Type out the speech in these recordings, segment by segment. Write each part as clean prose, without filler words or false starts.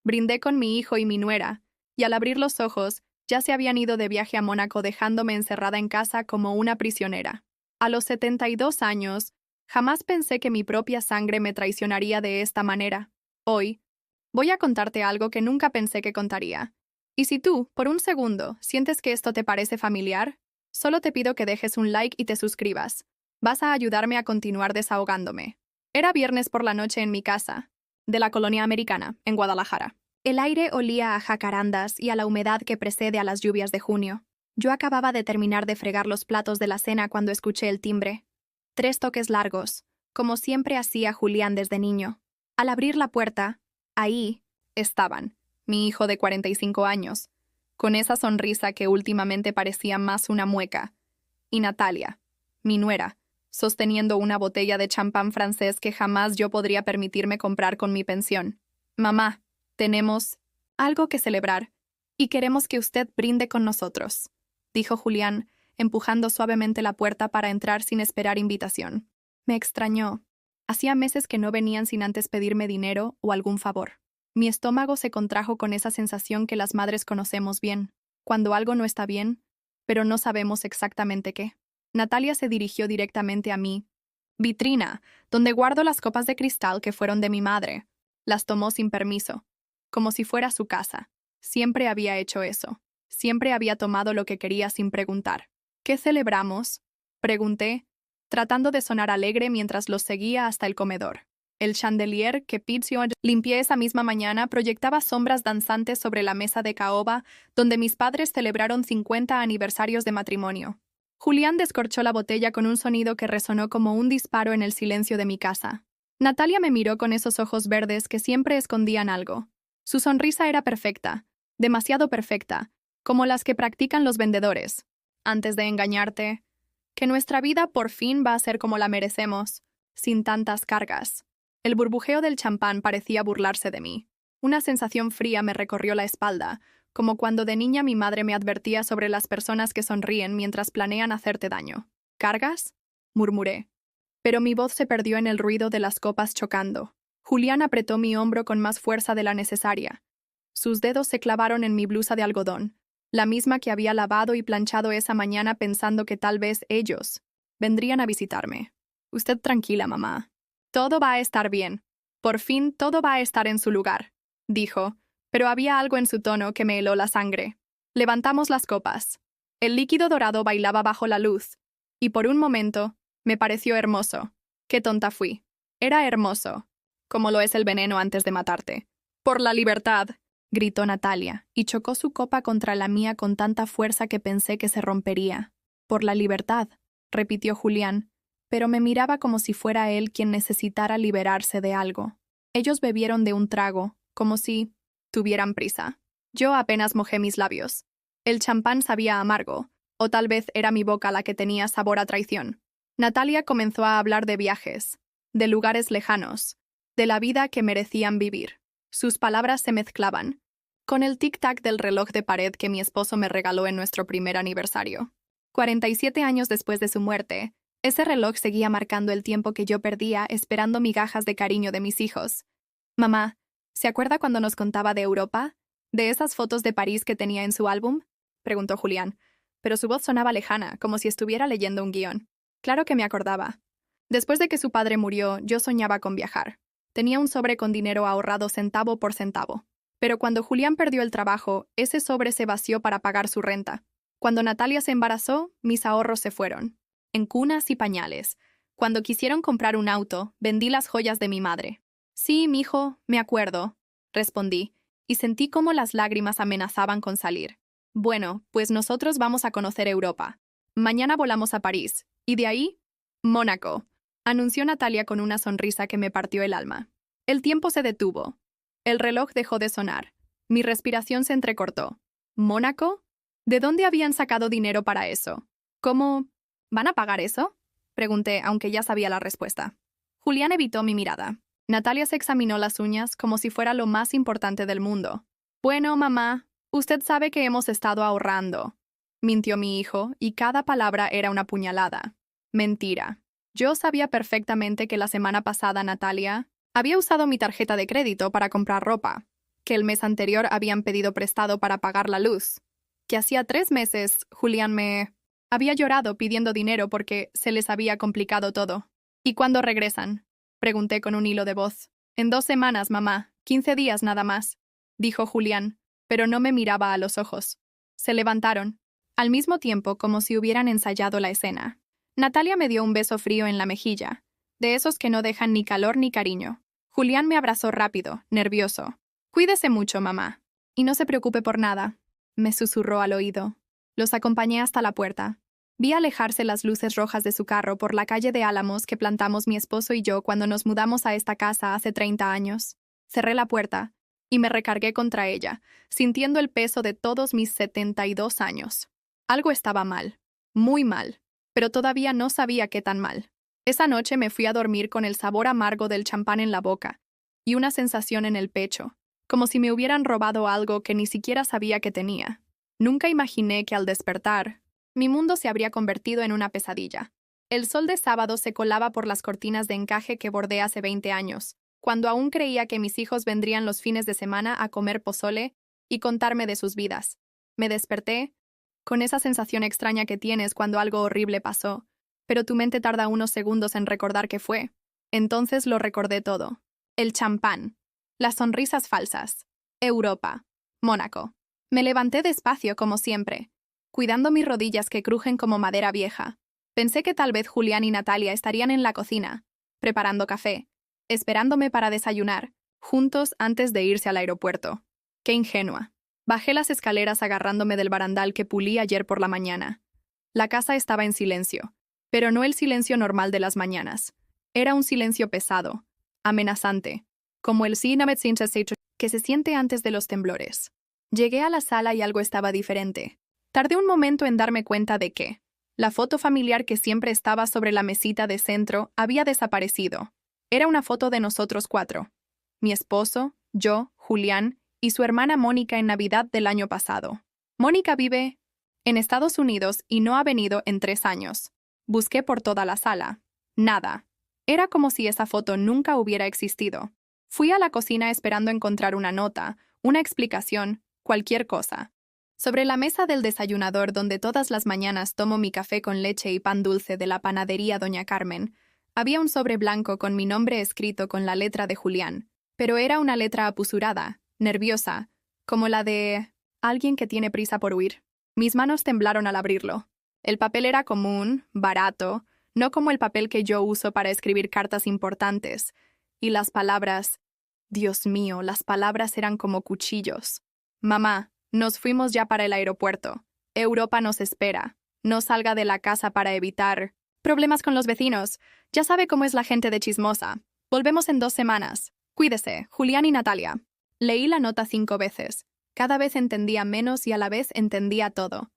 Brindé con mi hijo y mi nuera, y al abrir los ojos, ya se habían ido de viaje a Mónaco dejándome encerrada en casa como una prisionera. A los 72 años, jamás pensé que mi propia sangre me traicionaría de esta manera. Hoy, voy a contarte algo que nunca pensé que contaría. Y si tú, por un segundo, sientes que esto te parece familiar, solo te pido que dejes un like y te suscribas. Vas a ayudarme a continuar desahogándome. Era viernes por la noche en mi casa, de la colonia americana, en Guadalajara. El aire olía a jacarandas y a la humedad que precede a las lluvias de junio. Yo acababa de terminar de fregar los platos de la cena cuando escuché el timbre. 3 toques largos, como siempre hacía Julián desde niño. Al abrir la puerta, ahí estaban, mi hijo de 45 años, con esa sonrisa que últimamente parecía más una mueca, y Natalia, mi nuera, sosteniendo una botella de champán francés que jamás yo podría permitirme comprar con mi pensión. Mamá, tenemos algo que celebrar, y queremos que usted brinde con nosotros, dijo Julián, empujando suavemente la puerta para entrar sin esperar invitación. Me extrañó. Hacía meses que no venían sin antes pedirme dinero o algún favor. Mi estómago se contrajo con esa sensación que las madres conocemos bien, cuando algo no está bien, pero no sabemos exactamente qué. Natalia se dirigió directamente a mí. Vitrina, donde guardo las copas de cristal que fueron de mi madre. Las tomó sin permiso, como si fuera su casa. Siempre había hecho eso. Siempre había tomado lo que quería sin preguntar. ¿Qué celebramos?, pregunté, tratando de sonar alegre mientras los seguía hasta el comedor. El chandelier que Pizio limpié esa misma mañana proyectaba sombras danzantes sobre la mesa de caoba, donde mis padres celebraron 50 aniversarios de matrimonio. Julián descorchó la botella con un sonido que resonó como un disparo en el silencio de mi casa. Natalia me miró con esos ojos verdes que siempre escondían algo. Su sonrisa era perfecta, demasiado perfecta, como las que practican los vendedores. Antes de engañarte, que nuestra vida por fin va a ser como la merecemos, sin tantas cargas. El burbujeo del champán parecía burlarse de mí. Una sensación fría me recorrió la espalda, como cuando de niña mi madre me advertía sobre las personas que sonríen mientras planean hacerte daño. ¿Cargas?, murmuré. Pero mi voz se perdió en el ruido de las copas chocando. Julián apretó mi hombro con más fuerza de la necesaria. Sus dedos se clavaron en mi blusa de algodón, la misma que había lavado y planchado esa mañana pensando que tal vez ellos vendrían a visitarme. Usted tranquila, mamá. Todo va a estar bien. Por fin todo va a estar en su lugar, dijo, pero había algo en su tono que me heló la sangre. Levantamos las copas. El líquido dorado bailaba bajo la luz, y por un momento me pareció hermoso. Qué tonta fui. Era hermoso, como lo es el veneno antes de matarte. ¡Por la libertad!, gritó Natalia, y chocó su copa contra la mía con tanta fuerza que pensé que se rompería. «Por la libertad», repitió Julián, pero me miraba como si fuera él quien necesitara liberarse de algo. Ellos bebieron de un trago, como si tuvieran prisa. Yo apenas mojé mis labios. El champán sabía amargo, o tal vez era mi boca la que tenía sabor a traición. Natalia comenzó a hablar de viajes, de lugares lejanos, de la vida que merecían vivir. Sus palabras se mezclaban con el tic-tac del reloj de pared que mi esposo me regaló en nuestro primer aniversario. 47 años después de su muerte, ese reloj seguía marcando el tiempo que yo perdía esperando migajas de cariño de mis hijos. Mamá, ¿se acuerda cuando nos contaba de Europa? ¿De esas fotos de París que tenía en su álbum?, preguntó Julián, pero su voz sonaba lejana, como si estuviera leyendo un guión. Claro que me acordaba. Después de que su padre murió, yo soñaba con viajar. Tenía un sobre con dinero ahorrado centavo por centavo. Pero cuando Julián perdió el trabajo, ese sobre se vació para pagar su renta. Cuando Natalia se embarazó, mis ahorros se fueron. En cunas y pañales. Cuando quisieron comprar un auto, vendí las joyas de mi madre. Sí, mijo, me acuerdo, respondí, y sentí cómo las lágrimas amenazaban con salir. Bueno, pues nosotros vamos a conocer Europa. Mañana volamos a París, y de ahí, Mónaco, anunció Natalia con una sonrisa que me partió el alma. El tiempo se detuvo. El reloj dejó de sonar. Mi respiración se entrecortó. ¿Mónaco? ¿De dónde habían sacado dinero para eso? ¿Cómo? ¿Van a pagar eso?, pregunté, aunque ya sabía la respuesta. Julián evitó mi mirada. Natalia se examinó las uñas como si fuera lo más importante del mundo. Bueno, mamá, usted sabe que hemos estado ahorrando, mintió mi hijo, y cada palabra era una puñalada. Mentira. Yo sabía perfectamente que la semana pasada Natalia había usado mi tarjeta de crédito para comprar ropa. que el mes anterior habían pedido prestado para pagar la luz, que hacía 3 meses Julián me había llorado pidiendo dinero porque se les había complicado todo. ¿Y cuándo regresan? Pregunté con un hilo de voz. En 2 semanas, mamá, 15 días nada más, dijo Julián, pero no me miraba a los ojos. Se levantaron, al mismo tiempo como si hubieran ensayado la escena. Natalia me dio un beso frío en la mejilla, de esos que no dejan ni calor ni cariño. Julián me abrazó rápido, nervioso. Cuídese mucho, mamá. Y no se preocupe por nada, me susurró al oído. Los acompañé hasta la puerta. Vi alejarse las luces rojas de su carro por la calle de álamos que plantamos mi esposo y yo cuando nos mudamos a esta casa hace 30 años. Cerré la puerta y me recargué contra ella, sintiendo el peso de todos mis 72 años. Algo estaba mal, muy mal, pero todavía no sabía qué tan mal. Esa noche me fui a dormir con el sabor amargo del champán en la boca y una sensación en el pecho, como si me hubieran robado algo que ni siquiera sabía que tenía. Nunca imaginé que al despertar, mi mundo se habría convertido en una pesadilla. El sol de sábado se colaba por las cortinas de encaje que bordé hace 20 años, cuando aún creía que mis hijos vendrían los fines de semana a comer pozole y contarme de sus vidas. Me desperté, con esa sensación extraña que tienes cuando algo horrible pasó, pero tu mente tarda unos segundos en recordar qué fue. Entonces lo recordé todo. El champán, las sonrisas falsas, Europa, Mónaco. Me levanté despacio como siempre, cuidando mis rodillas que crujen como madera vieja. Pensé que tal vez Julián y Natalia estarían en la cocina, preparando café, esperándome para desayunar, juntos antes de irse al aeropuerto. Qué ingenua. Bajé las escaleras agarrándome del barandal que pulí ayer por la mañana. La casa estaba en silencio, pero no el silencio normal de las mañanas. Era un silencio pesado, amenazante, como el que se siente antes de los temblores. Llegué a la sala y algo estaba diferente. Tardé un momento en darme cuenta de que la foto familiar que siempre estaba sobre la mesita de centro había desaparecido. Era una foto de nosotros 4. Mi esposo, yo, Julián y su hermana Mónica en Navidad del año pasado. Mónica vive en Estados Unidos y no ha venido en 3 años. Busqué por toda la sala. Nada. Era como si esa foto nunca hubiera existido. Fui a la cocina esperando encontrar una nota, una explicación, cualquier cosa. Sobre la mesa del desayunador donde todas las mañanas tomo mi café con leche y pan dulce de la panadería Doña Carmen, había un sobre blanco con mi nombre escrito con la letra de Julián, pero era una letra apresurada, nerviosa, como la de alguien que tiene prisa por huir. Mis manos temblaron al abrirlo. El papel era común, barato, no como el papel que yo uso para escribir cartas importantes. Y las palabras, Dios mío, las palabras eran como cuchillos. Mamá, nos fuimos ya para el aeropuerto. Europa nos espera. No salga de la casa para evitar problemas con los vecinos. Ya sabe cómo es la gente de chismosa. Volvemos en 2 semanas. Cuídese, Julián y Natalia. Leí la nota 5 veces. Cada vez entendía menos y a la vez entendía todo.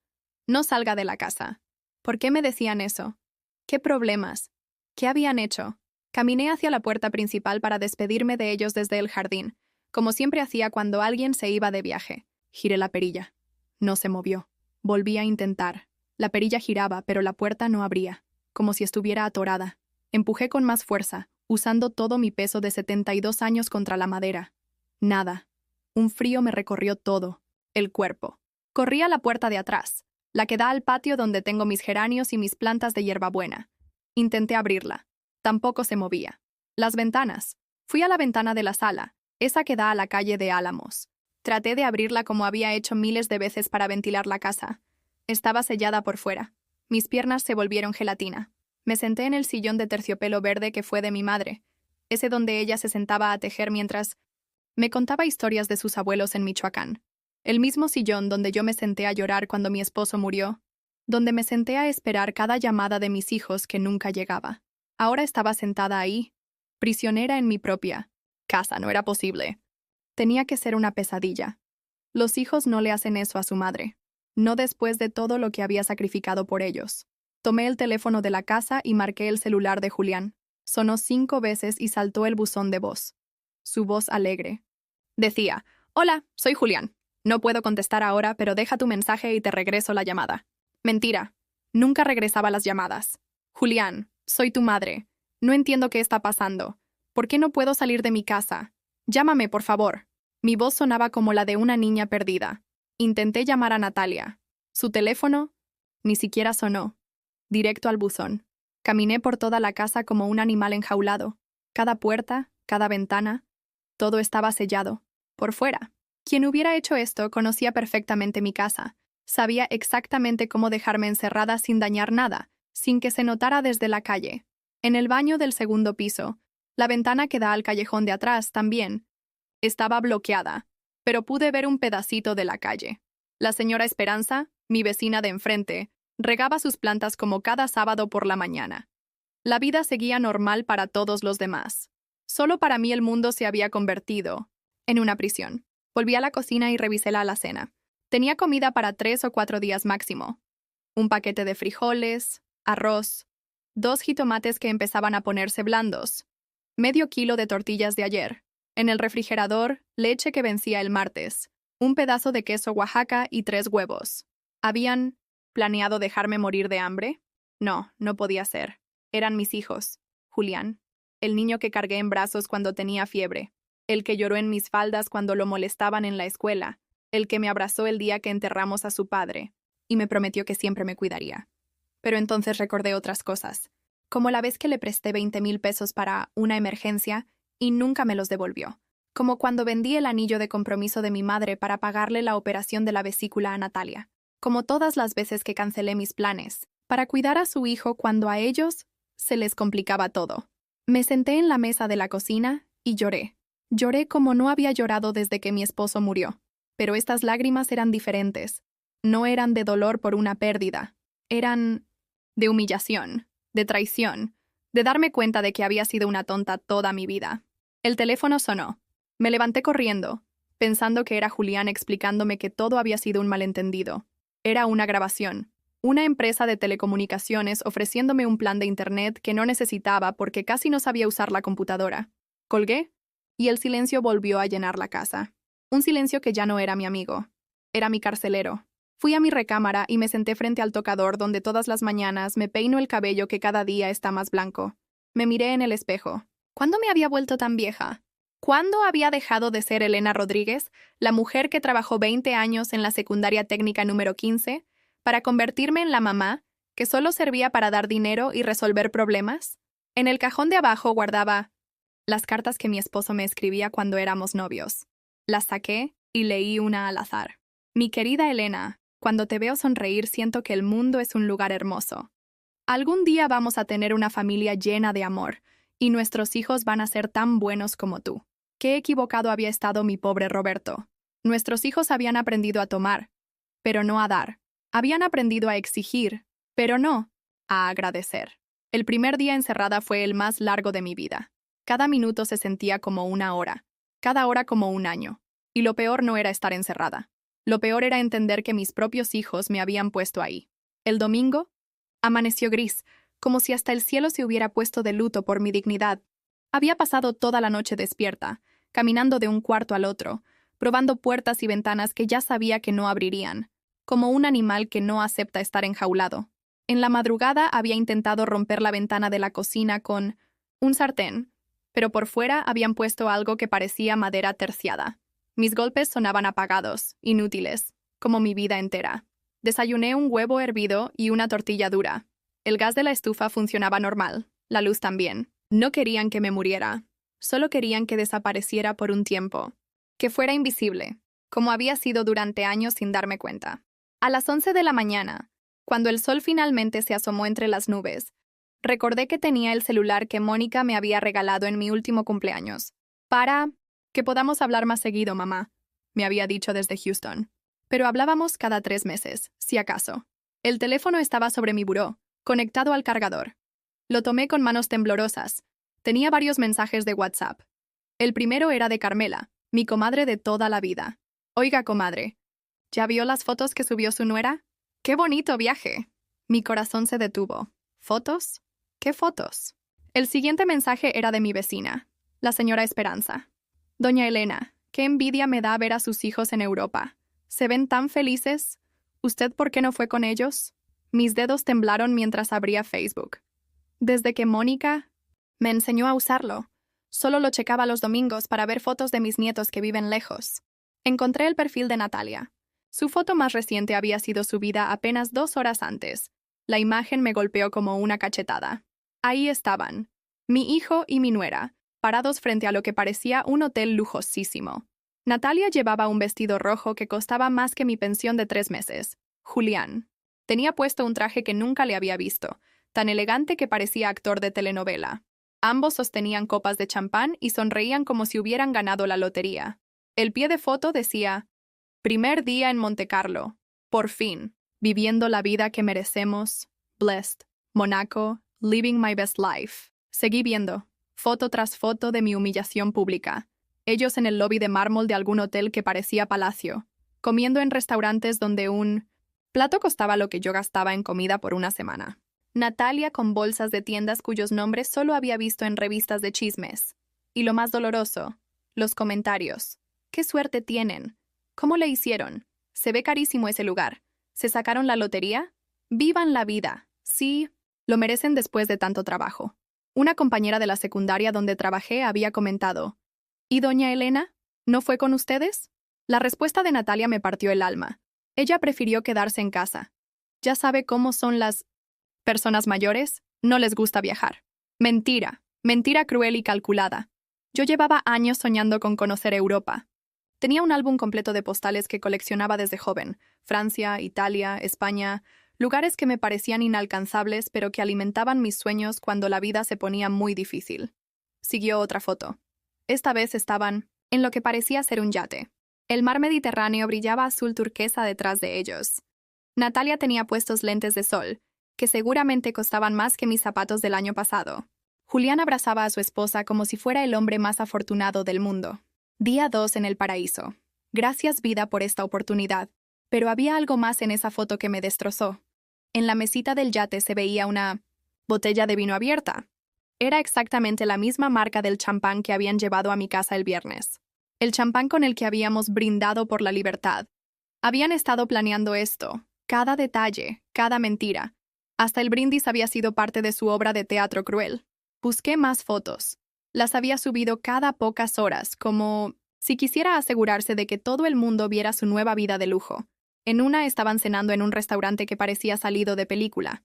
No salga de la casa. ¿Por qué me decían eso? ¿Qué problemas? ¿Qué habían hecho? Caminé hacia la puerta principal para despedirme de ellos desde el jardín, como siempre hacía cuando alguien se iba de viaje. Giré la perilla. No se movió. Volví a intentar. La perilla giraba, pero la puerta no abría, como si estuviera atorada. Empujé con más fuerza, usando todo mi peso de 72 años contra la madera. Nada. Un frío me recorrió todo, el cuerpo. Corrí a la puerta de atrás, la que da al patio donde tengo mis geranios y mis plantas de hierbabuena. Intenté abrirla. Tampoco se movía. Las ventanas. Fui a la ventana de la sala, esa que da a la calle de Álamos. Traté de abrirla como había hecho miles de veces para ventilar la casa. Estaba sellada por fuera. Mis piernas se volvieron gelatina. Me senté en el sillón de terciopelo verde que fue de mi madre, ese donde ella se sentaba a tejer mientras me contaba historias de sus abuelos en Michoacán. El mismo sillón donde yo me senté a llorar cuando mi esposo murió, donde me senté a esperar cada llamada de mis hijos que nunca llegaba. Ahora estaba sentada ahí, prisionera en mi propia casa. No era posible. Tenía que ser una pesadilla. Los hijos no le hacen eso a su madre. No después de todo lo que había sacrificado por ellos. Tomé el teléfono de la casa y marqué el celular de Julián. Sonó 5 veces y saltó el buzón de voz. Su voz alegre. Decía, «Hola, soy Julián. No puedo contestar ahora, pero deja tu mensaje y te regreso la llamada». Mentira. Nunca regresaba las llamadas. «Julián, soy tu madre. No entiendo qué está pasando. ¿Por qué no puedo salir de mi casa? Llámame, por favor». Mi voz sonaba como la de una niña perdida. Intenté llamar a Natalia. Su teléfono ni siquiera sonó. Directo al buzón. Caminé por toda la casa como un animal enjaulado. Cada puerta, cada ventana, todo estaba sellado. Por fuera. Quien hubiera hecho esto conocía perfectamente mi casa. Sabía exactamente cómo dejarme encerrada sin dañar nada, sin que se notara desde la calle. En el baño del segundo piso, la ventana que da al callejón de atrás también estaba bloqueada, pero pude ver un pedacito de la calle. La señora Esperanza, mi vecina de enfrente, regaba sus plantas como cada sábado por la mañana. La vida seguía normal para todos los demás. Solo para mí el mundo se había convertido en una prisión. Volví a la cocina y revisé la alacena. Tenía comida para 3 o 4 días máximo. Un paquete de frijoles, arroz, 2 jitomates que empezaban a ponerse blandos, medio kilo de tortillas de ayer, en el refrigerador, leche que vencía el martes, un pedazo de queso Oaxaca y 3 huevos. ¿Habían planeado dejarme morir de hambre? No, no podía ser. Eran mis hijos. Julián, el niño que cargué en brazos cuando tenía fiebre, el que lloró en mis faldas cuando lo molestaban en la escuela, el que me abrazó el día que enterramos a su padre, y me prometió que siempre me cuidaría. Pero entonces recordé otras cosas, como la vez que le presté 20,000 pesos para una emergencia y nunca me los devolvió, como cuando vendí el anillo de compromiso de mi madre para pagarle la operación de la vesícula a Natalia, como todas las veces que cancelé mis planes, para cuidar a su hijo cuando a ellos se les complicaba todo. Me senté en la mesa de la cocina y lloré. Lloré como no había llorado desde que mi esposo murió. Pero estas lágrimas eran diferentes. No eran de dolor por una pérdida. Eran de humillación, de traición, de darme cuenta de que había sido una tonta toda mi vida. El teléfono sonó. Me levanté corriendo, pensando que era Julián explicándome que todo había sido un malentendido. Era una grabación. Una empresa de telecomunicaciones ofreciéndome un plan de internet que no necesitaba porque casi no sabía usar la computadora. Colgué, y el silencio volvió a llenar la casa. Un silencio que ya no era mi amigo. Era mi carcelero. Fui a mi recámara y me senté frente al tocador donde todas las mañanas me peino el cabello que cada día está más blanco. Me miré en el espejo. ¿Cuándo me había vuelto tan vieja? ¿Cuándo había dejado de ser Elena Rodríguez, la mujer que trabajó 20 años en la secundaria técnica número 15, para convertirme en la mamá que solo servía para dar dinero y resolver problemas? En el cajón de abajo guardaba las cartas que mi esposo me escribía cuando éramos novios. Las saqué y leí una al azar. Mi querida Elena, cuando te veo sonreír siento que el mundo es un lugar hermoso. Algún día vamos a tener una familia llena de amor, y nuestros hijos van a ser tan buenos como tú. Qué equivocado había estado mi pobre Roberto. Nuestros hijos habían aprendido a tomar, pero no a dar. Habían aprendido a exigir, pero no a agradecer. El primer día encerrada fue el más largo de mi vida. Cada minuto se sentía como una hora, cada hora como un año. Y lo peor no era estar encerrada. Lo peor era entender que mis propios hijos me habían puesto ahí. El domingo amaneció gris, como si hasta el cielo se hubiera puesto de luto por mi dignidad. Había pasado toda la noche despierta, caminando de un cuarto al otro, probando puertas y ventanas que ya sabía que no abrirían, como un animal que no acepta estar enjaulado. En la madrugada había intentado romper la ventana de la cocina con un sartén, pero por fuera habían puesto algo que parecía madera terciada. Mis golpes sonaban apagados, inútiles, como mi vida entera. Desayuné un huevo hervido y una tortilla dura. El gas de la estufa funcionaba normal, la luz también. No querían que me muriera, solo querían que desapareciera por un tiempo, que fuera invisible, como había sido durante años sin darme cuenta. A las 11 de la mañana, cuando el sol finalmente se asomó entre las nubes, recordé que tenía el celular que Mónica me había regalado en mi último cumpleaños. Para que podamos hablar más seguido, mamá, me había dicho desde Houston. Pero hablábamos cada 3 meses, si acaso. El teléfono estaba sobre mi buró, conectado al cargador. Lo tomé con manos temblorosas. Tenía varios mensajes de WhatsApp. El primero era de Carmela, mi comadre de toda la vida. Oiga, comadre, ¿ya vio las fotos que subió su nuera? ¡Qué bonito viaje! Mi corazón se detuvo. ¿Fotos? ¿Qué fotos? El siguiente mensaje era de mi vecina, la señora Esperanza. Doña Elena, qué envidia me da ver a sus hijos en Europa. ¿Se ven tan felices? ¿Usted por qué no fue con ellos? Mis dedos temblaron mientras abría Facebook. Desde que Mónica me enseñó a usarlo, Solo lo checaba los domingos para ver fotos de mis nietos que viven lejos. Encontré el perfil de Natalia. Su foto más reciente había sido subida apenas 2 horas antes. La imagen me golpeó como una cachetada. Ahí estaban, mi hijo y mi nuera, parados frente a lo que parecía un hotel lujosísimo. Natalia llevaba un vestido rojo que costaba más que mi pensión de 3 meses. Julián tenía puesto un traje que nunca le había visto, tan elegante que parecía actor de telenovela. Ambos sostenían copas de champán y sonreían como si hubieran ganado la lotería. El pie de foto decía: primer día en Montecarlo. Por fin. Viviendo la vida que merecemos. Blessed. Monaco. Living my best life. Seguí viendo, foto tras foto de mi humillación pública. Ellos en el lobby de mármol de algún hotel que parecía palacio, comiendo en restaurantes donde un plato costaba lo que yo gastaba en comida por una semana. Natalia con bolsas de tiendas cuyos nombres solo había visto en revistas de chismes. Y lo más doloroso, los comentarios. ¿Qué suerte tienen? ¿Cómo le hicieron? Se ve carísimo ese lugar. ¿Se sacaron la lotería? ¡Vivan la vida! Sí, lo merecen después de tanto trabajo. Una compañera de la secundaria donde trabajé había comentado: ¿y doña Elena? ¿No fue con ustedes? La respuesta de Natalia me partió el alma. Ella prefirió quedarse en casa. Ya sabe cómo son las personas mayores, no les gusta viajar. Mentira, mentira cruel y calculada. Yo llevaba años soñando con conocer Europa. Tenía un álbum completo de postales que coleccionaba desde joven: Francia, Italia, España, lugares que me parecían inalcanzables pero que alimentaban mis sueños cuando la vida se ponía muy difícil. Siguió otra foto. Esta vez estaban en lo que parecía ser un yate. El mar Mediterráneo brillaba azul turquesa detrás de ellos. Natalia tenía puestos lentes de sol, que seguramente costaban más que mis zapatos del año pasado. Julián abrazaba a su esposa como si fuera el hombre más afortunado del mundo. Día 2 en el paraíso. Gracias, vida, por esta oportunidad. Pero había algo más en esa foto que me destrozó. En la mesita del yate se veía una botella de vino abierta. Era exactamente la misma marca del champán que habían llevado a mi casa el viernes. El champán con el que habíamos brindado por la libertad. Habían estado planeando esto, cada detalle, cada mentira. Hasta el brindis había sido parte de su obra de teatro cruel. Busqué más fotos. Las había subido cada pocas horas, como si quisiera asegurarse de que todo el mundo viera su nueva vida de lujo. En una estaban cenando en un restaurante que parecía salido de película.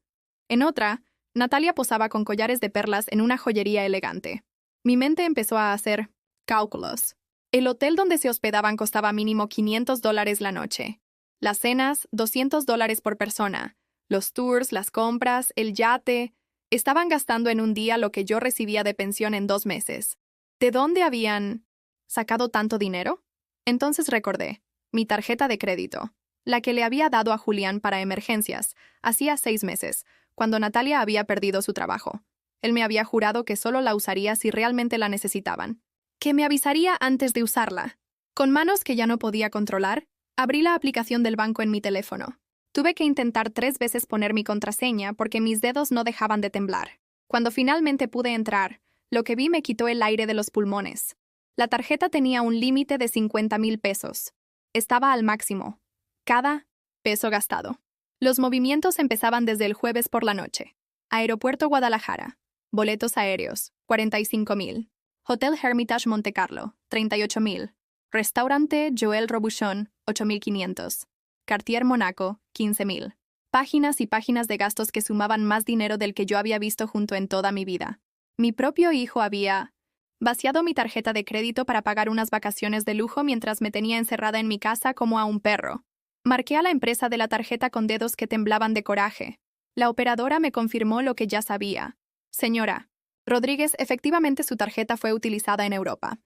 En otra, Natalia posaba con collares de perlas en una joyería elegante. Mi mente empezó a hacer cálculos. El hotel donde se hospedaban costaba mínimo $500 la noche. Las cenas, $200 por persona. Los tours, las compras, el yate. Estaban gastando en un día lo que yo recibía de pensión en 2 meses. ¿De dónde habían sacado tanto dinero? Entonces recordé, mi tarjeta de crédito, la que le había dado a Julián para emergencias, hacía 6 meses, cuando Natalia había perdido su trabajo. Él me había jurado que solo la usaría si realmente la necesitaban. Que me avisaría antes de usarla. Con manos que ya no podía controlar, abrí la aplicación del banco en mi teléfono. Tuve que intentar 3 veces poner mi contraseña porque mis dedos no dejaban de temblar. Cuando finalmente pude entrar, lo que vi me quitó el aire de los pulmones. La tarjeta tenía un límite de 50,000 pesos. Estaba al máximo. Cada peso gastado. Los movimientos empezaban desde el jueves por la noche. Aeropuerto Guadalajara. Boletos aéreos, 45,000. Hotel Hermitage Montecarlo, 38,000. Restaurante Joël Robuchon, 8,500. Cartier Monaco, 15,000. Páginas y páginas de gastos que sumaban más dinero del que yo había visto junto en toda mi vida. Mi propio hijo había vaciado mi tarjeta de crédito para pagar unas vacaciones de lujo mientras me tenía encerrada en mi casa como a un perro. Marqué a la empresa de la tarjeta con dedos que temblaban de coraje. La operadora me confirmó lo que ya sabía. Señora Rodríguez, efectivamente su tarjeta fue utilizada en Europa.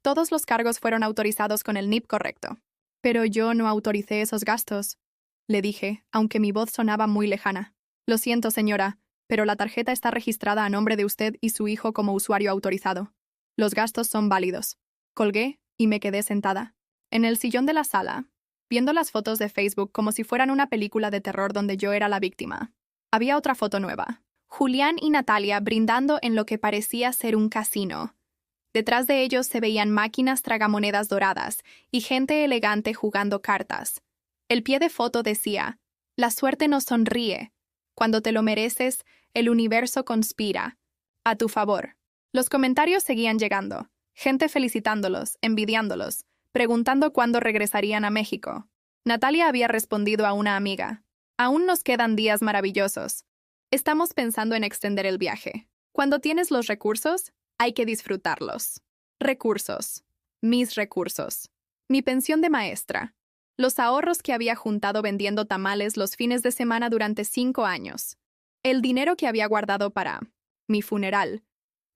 Todos los cargos fueron autorizados con el NIP correcto. Pero yo no autoricé esos gastos, le dije, aunque mi voz sonaba muy lejana. Lo siento, señora, pero la tarjeta está registrada a nombre de usted y su hijo como usuario autorizado. Los gastos son válidos. Colgué y me quedé sentada en el sillón de la sala, viendo las fotos de Facebook como si fueran una película de terror donde yo era la víctima. Había otra foto nueva. Julián y Natalia brindando en lo que parecía ser un casino. Detrás de ellos se veían máquinas tragamonedas doradas y gente elegante jugando cartas. El pie de foto decía: la suerte nos sonríe. Cuando te lo mereces, el universo conspira a tu favor. Los comentarios seguían llegando, gente felicitándolos, envidiándolos, preguntando cuándo regresarían a México. Natalia había respondido a una amiga: aún nos quedan días maravillosos. Estamos pensando en extender el viaje. Cuando tienes los recursos, hay que disfrutarlos. Recursos. Mis recursos. Mi pensión de maestra. Los ahorros que había juntado vendiendo tamales los fines de semana durante 5 años. El dinero que había guardado para mi funeral,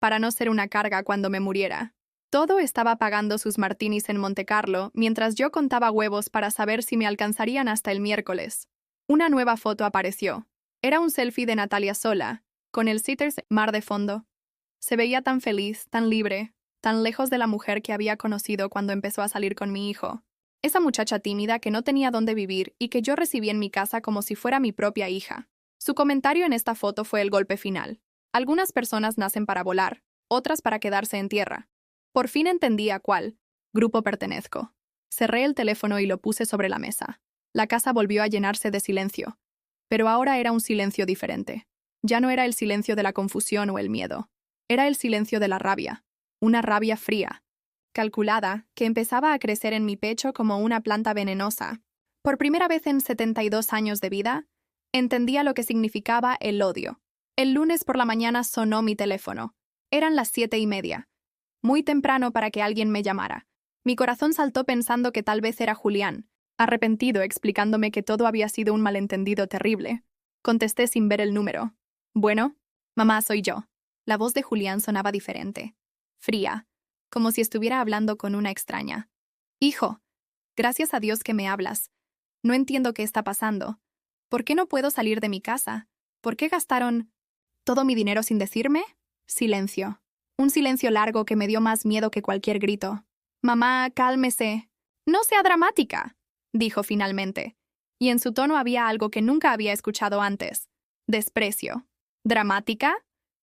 para no ser una carga cuando me muriera. Todo estaba pagando sus martinis en Montecarlo mientras yo contaba huevos para saber si me alcanzarían hasta el miércoles. Una nueva foto apareció. Era un selfie de Natalia sola, con el Sitters mar de fondo. Se veía tan feliz, tan libre, tan lejos de la mujer que había conocido cuando empezó a salir con mi hijo. Esa muchacha tímida que no tenía dónde vivir y que yo recibí en mi casa como si fuera mi propia hija. Su comentario en esta foto fue el golpe final. Algunas personas nacen para volar, otras para quedarse en tierra. Por fin entendí a cuál grupo pertenezco. Cerré el teléfono y lo puse sobre la mesa. La casa volvió a llenarse de silencio. Pero ahora era un silencio diferente. Ya no era el silencio de la confusión o el miedo. Era el silencio de la rabia. Una rabia fría, calculada, que empezaba a crecer en mi pecho como una planta venenosa. Por primera vez en 72 años de vida, entendía lo que significaba el odio. El lunes por la mañana sonó mi teléfono. Eran las 7:30. Muy temprano para que alguien me llamara. Mi corazón saltó pensando que tal vez era Julián, arrepentido explicándome que todo había sido un malentendido terrible. Contesté sin ver el número. Bueno, mamá, soy yo. La voz de Julián sonaba diferente, fría, como si estuviera hablando con una extraña. Hijo, gracias a Dios que me hablas. No entiendo qué está pasando. ¿Por qué no puedo salir de mi casa? ¿Por qué gastaron todo mi dinero sin decirme? Silencio. Un silencio largo que me dio más miedo que cualquier grito. Mamá, cálmese. No sea dramática, dijo finalmente, y en su tono había algo que nunca había escuchado antes. Desprecio. ¿Dramática?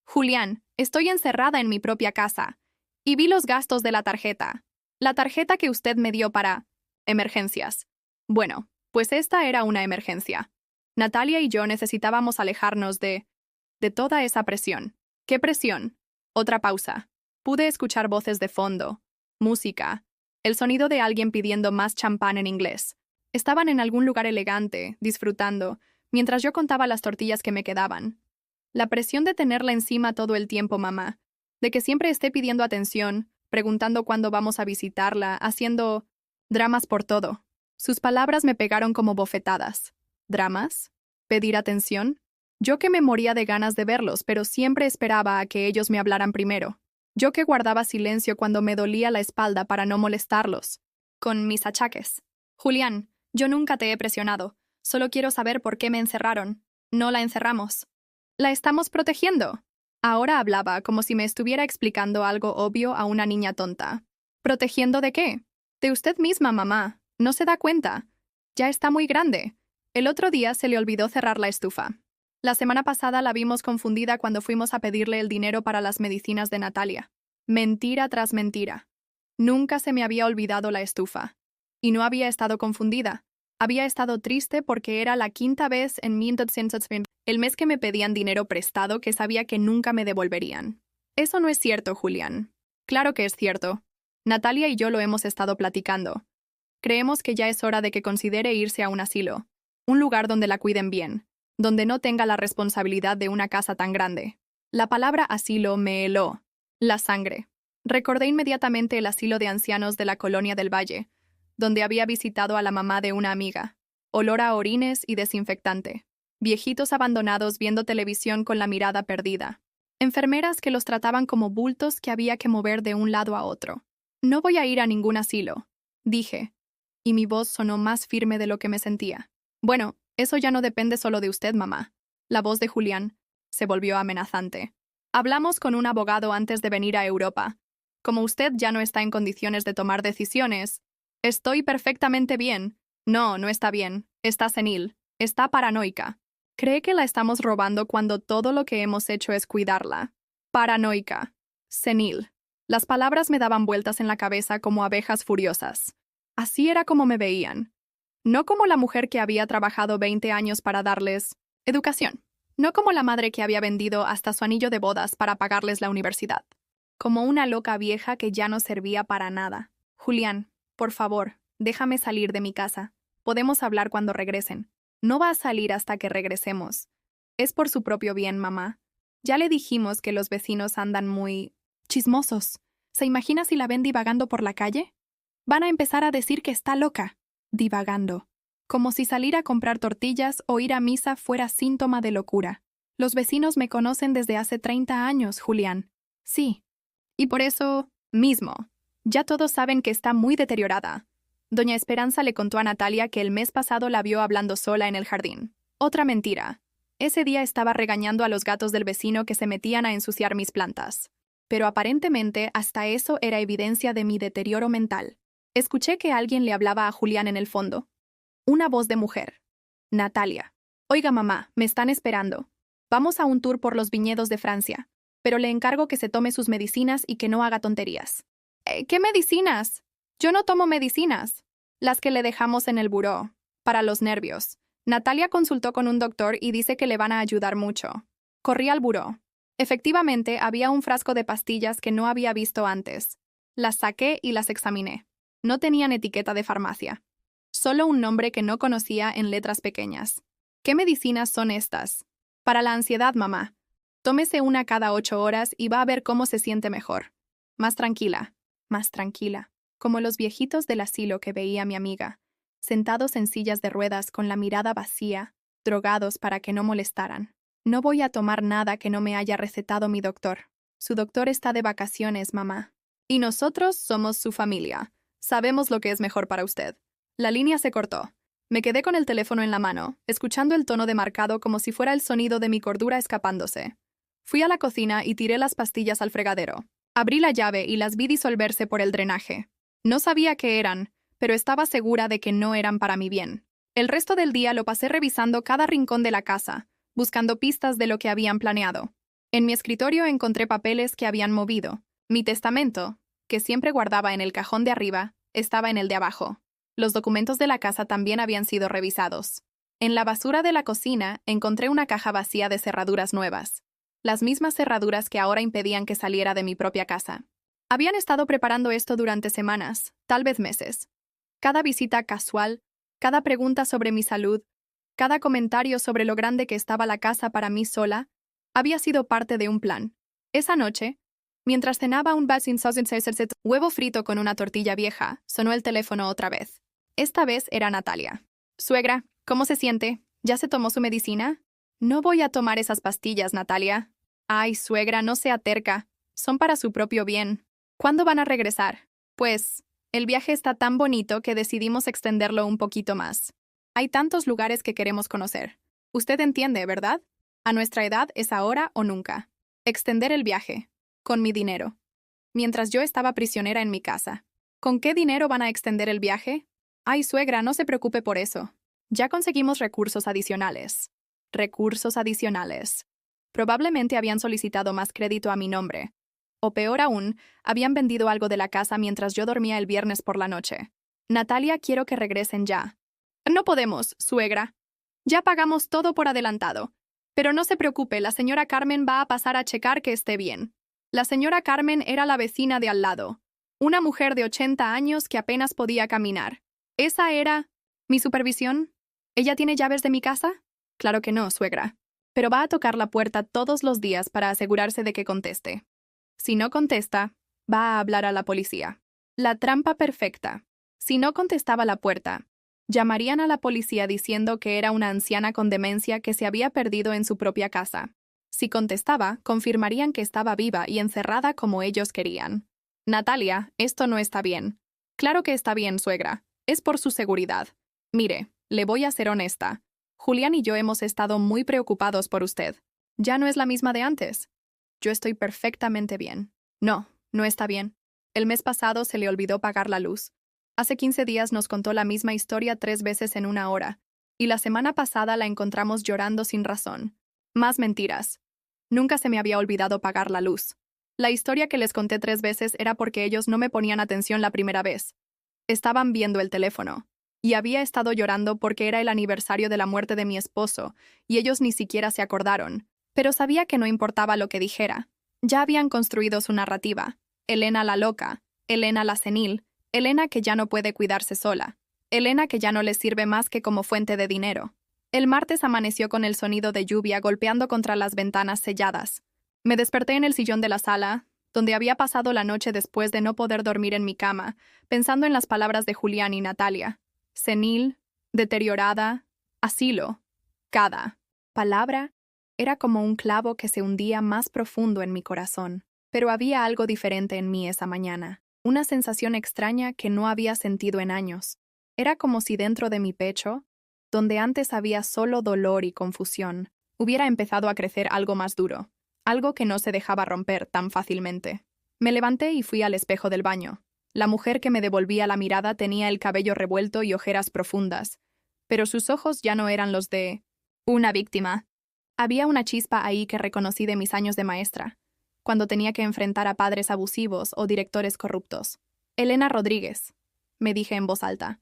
Julián, estoy encerrada en mi propia casa. Y vi los gastos de la tarjeta. La tarjeta que usted me dio para emergencias. Bueno, pues esta era una emergencia. Natalia y yo necesitábamos alejarnos de toda esa presión. ¿Qué presión? Otra pausa. Pude escuchar voces de fondo, música, el sonido de alguien pidiendo más champán en inglés. Estaban en algún lugar elegante, disfrutando, mientras yo contaba las tortillas que me quedaban. La presión de tenerla encima todo el tiempo, mamá, de que siempre esté pidiendo atención, preguntando cuándo vamos a visitarla, haciendo dramas por todo. Sus palabras me pegaron como bofetadas. ¿Dramas? ¿Pedir atención? Yo que me moría de ganas de verlos, pero siempre esperaba a que ellos me hablaran primero. Yo que guardaba silencio cuando me dolía la espalda para no molestarlos. Con mis achaques. Julián, yo nunca te he presionado. Solo quiero saber por qué me encerraron. No la encerramos. La estamos protegiendo. Ahora hablaba como si me estuviera explicando algo obvio a una niña tonta. ¿Protegiendo de qué? De usted misma, mamá. No se da cuenta. Ya está muy grande. El otro día se le olvidó cerrar la estufa. La semana pasada la vimos confundida cuando fuimos a pedirle el dinero para las medicinas de Natalia. Mentira tras mentira. Nunca se me había olvidado la estufa. Y no había estado confundida. Había estado triste porque era la 5ª vez en el mes que me pedían dinero prestado que sabía que nunca me devolverían. Eso no es cierto, Julián. Claro que es cierto. Natalia y yo lo hemos estado platicando. Creemos que ya es hora de que considere irse a un asilo, un lugar donde la cuiden bien, donde no tenga la responsabilidad de una casa tan grande. La palabra asilo me heló la sangre. Recordé inmediatamente el asilo de ancianos de la Colonia del Valle, donde había visitado a la mamá de una amiga. Olor a orines y desinfectante. Viejitos abandonados viendo televisión con la mirada perdida. Enfermeras que los trataban como bultos que había que mover de un lado a otro. No voy a ir a ningún asilo, dije, y mi voz sonó más firme de lo que me sentía. Bueno, eso ya no depende solo de usted, mamá. La voz de Julián se volvió amenazante. Hablamos con un abogado antes de venir a Europa. Como usted ya no está en condiciones de tomar decisiones, estoy perfectamente bien. No, no está bien. Está senil. Está paranoica. Cree que la estamos robando cuando todo lo que hemos hecho es cuidarla. Paranoica. Senil. Las palabras me daban vueltas en la cabeza como abejas furiosas. Así era como me veían. No como la mujer que había trabajado 20 años para darles educación. No como la madre que había vendido hasta su anillo de bodas para pagarles la universidad. como una loca vieja que ya no servía para nada. Julián, por favor, déjame salir de mi casa. Podemos hablar cuando regresen. No va a salir hasta que regresemos. Es por su propio bien, mamá. Ya le dijimos que los vecinos andan muy chismosos. ¿Se imagina si la ven divagando por la calle? Van a empezar a decir que está loca. Divagando. Como si salir a comprar tortillas o ir a misa fuera síntoma de locura. Los vecinos me conocen desde hace 30 años, Julián. Sí. Y por eso mismo. Ya todos saben que está muy deteriorada. Doña Esperanza le contó a Natalia que el mes pasado la vio hablando sola en el jardín. Otra mentira. Ese día estaba regañando a los gatos del vecino que se metían a ensuciar mis plantas. Pero aparentemente hasta eso era evidencia de mi deterioro mental. Escuché que alguien le hablaba a Julián en el fondo. Una voz de mujer. Natalia. Oiga, mamá, me están esperando. Vamos a un tour por los viñedos de Francia, pero le encargo que se tome sus medicinas y que no haga tonterías. ¿Qué medicinas? Yo no tomo medicinas. Las que le dejamos en el buró. Para los nervios. Natalia consultó con un doctor y dice que le van a ayudar mucho. Corrí al buró. Efectivamente, había un frasco de pastillas que no había visto antes. Las saqué y las examiné. No tenían etiqueta de farmacia. Solo un nombre que no conocía en letras pequeñas. ¿Qué medicinas son estas? Para la ansiedad, mamá. Tómese una cada 8 horas y va a ver cómo se siente mejor. Más tranquila, como los viejitos del asilo que veía mi amiga, sentados en sillas de ruedas con la mirada vacía, drogados para que no molestaran. No voy a tomar nada que no me haya recetado mi doctor. Su doctor está de vacaciones, mamá. Y nosotros somos su familia. Sabemos lo que es mejor para usted. La línea se cortó. Me quedé con el teléfono en la mano, escuchando el tono demarcado como si fuera el sonido de mi cordura escapándose. Fui a la cocina y tiré las pastillas al fregadero. Abrí la llave y las vi disolverse por el drenaje. No sabía qué eran, pero estaba segura de que no eran para mi bien. El resto del día lo pasé revisando cada rincón de la casa, buscando pistas de lo que habían planeado. En mi escritorio encontré papeles que habían movido. Mi testamento, que siempre guardaba en el cajón de arriba, estaba en el de abajo. Los documentos de la casa también habían sido revisados. En la basura de la cocina encontré una caja vacía de cerraduras nuevas. Las mismas cerraduras que ahora impedían que saliera de mi propia casa. Habían estado preparando esto durante semanas, tal vez meses. Cada visita casual, cada pregunta sobre mi salud, cada comentario sobre lo grande que estaba la casa para mí sola, había sido parte de un plan. Esa noche, mientras cenaba un huevo frito con una tortilla vieja, sonó el teléfono otra vez. Esta vez era Natalia. Suegra, ¿cómo se siente? ¿Ya se tomó su medicina? No voy a tomar esas pastillas, Natalia. Ay, suegra, no sea terca. Son para su propio bien. ¿Cuándo van a regresar? Pues, el viaje está tan bonito que decidimos extenderlo un poquito más. Hay tantos lugares que queremos conocer. Usted entiende, ¿verdad? A nuestra edad es ahora o nunca. Extender el viaje. Con mi dinero. Mientras yo estaba prisionera en mi casa. ¿Con qué dinero van a extender el viaje? Ay, suegra, no se preocupe por eso. Ya conseguimos recursos adicionales. Recursos adicionales. Probablemente habían solicitado más crédito a mi nombre. O peor aún, habían vendido algo de la casa mientras yo dormía el viernes por la noche. Natalia, quiero que regresen ya. No podemos, suegra. Ya pagamos todo por adelantado. Pero no se preocupe, la señora Carmen va a pasar a checar que esté bien. La señora Carmen era la vecina de al lado. Una mujer de 80 años que apenas podía caminar. ¿Esa era mi supervisión? ¿Ella tiene llaves de mi casa? Claro que no, suegra. Pero va a tocar la puerta todos los días para asegurarse de que conteste. Si no contesta, va a hablar a la policía. La trampa perfecta. Si no contestaba la puerta, llamarían a la policía diciendo que era una anciana con demencia que se había perdido en su propia casa. Si contestaba, confirmarían que estaba viva y encerrada como ellos querían. Natalia, esto no está bien. Claro que está bien, suegra. Es por su seguridad. Mire, le voy a ser honesta. Julián y yo hemos estado muy preocupados por usted. Ya no es la misma de antes. Yo estoy perfectamente bien. No, no está bien. El mes pasado se le olvidó pagar la luz. Hace 15 días nos contó la misma historia 3 veces en una hora. Y la semana pasada la encontramos llorando sin razón. Más mentiras. Nunca se me había olvidado pagar la luz. La historia que les conté 3 veces era porque ellos no me ponían atención la primera vez. Estaban viendo el teléfono. Y había estado llorando porque era el aniversario de la muerte de mi esposo, y ellos ni siquiera se acordaron. Pero sabía que no importaba lo que dijera. Ya habían construido su narrativa. Elena la loca, Elena la senil, Elena que ya no puede cuidarse sola, Elena que ya no le sirve más que como fuente de dinero. El martes amaneció con el sonido de lluvia golpeando contra las ventanas selladas. Me desperté en el sillón de la sala, donde había pasado la noche después de no poder dormir en mi cama, pensando en las palabras de Julián y Natalia. Senil, deteriorada, asilo. Cada palabra era como un clavo que se hundía más profundo en mi corazón. Pero había algo diferente en mí esa mañana, una sensación extraña que no había sentido en años. Era como si dentro de mi pecho, donde antes había solo dolor y confusión, hubiera empezado a crecer algo más duro, algo que no se dejaba romper tan fácilmente. Me levanté y fui al espejo del baño. La mujer que me devolvía la mirada tenía el cabello revuelto y ojeras profundas, pero sus ojos ya no eran los de una víctima. Había una chispa ahí que reconocí de mis años de maestra, cuando tenía que enfrentar a padres abusivos o directores corruptos. Elena Rodríguez, me dije en voz alta,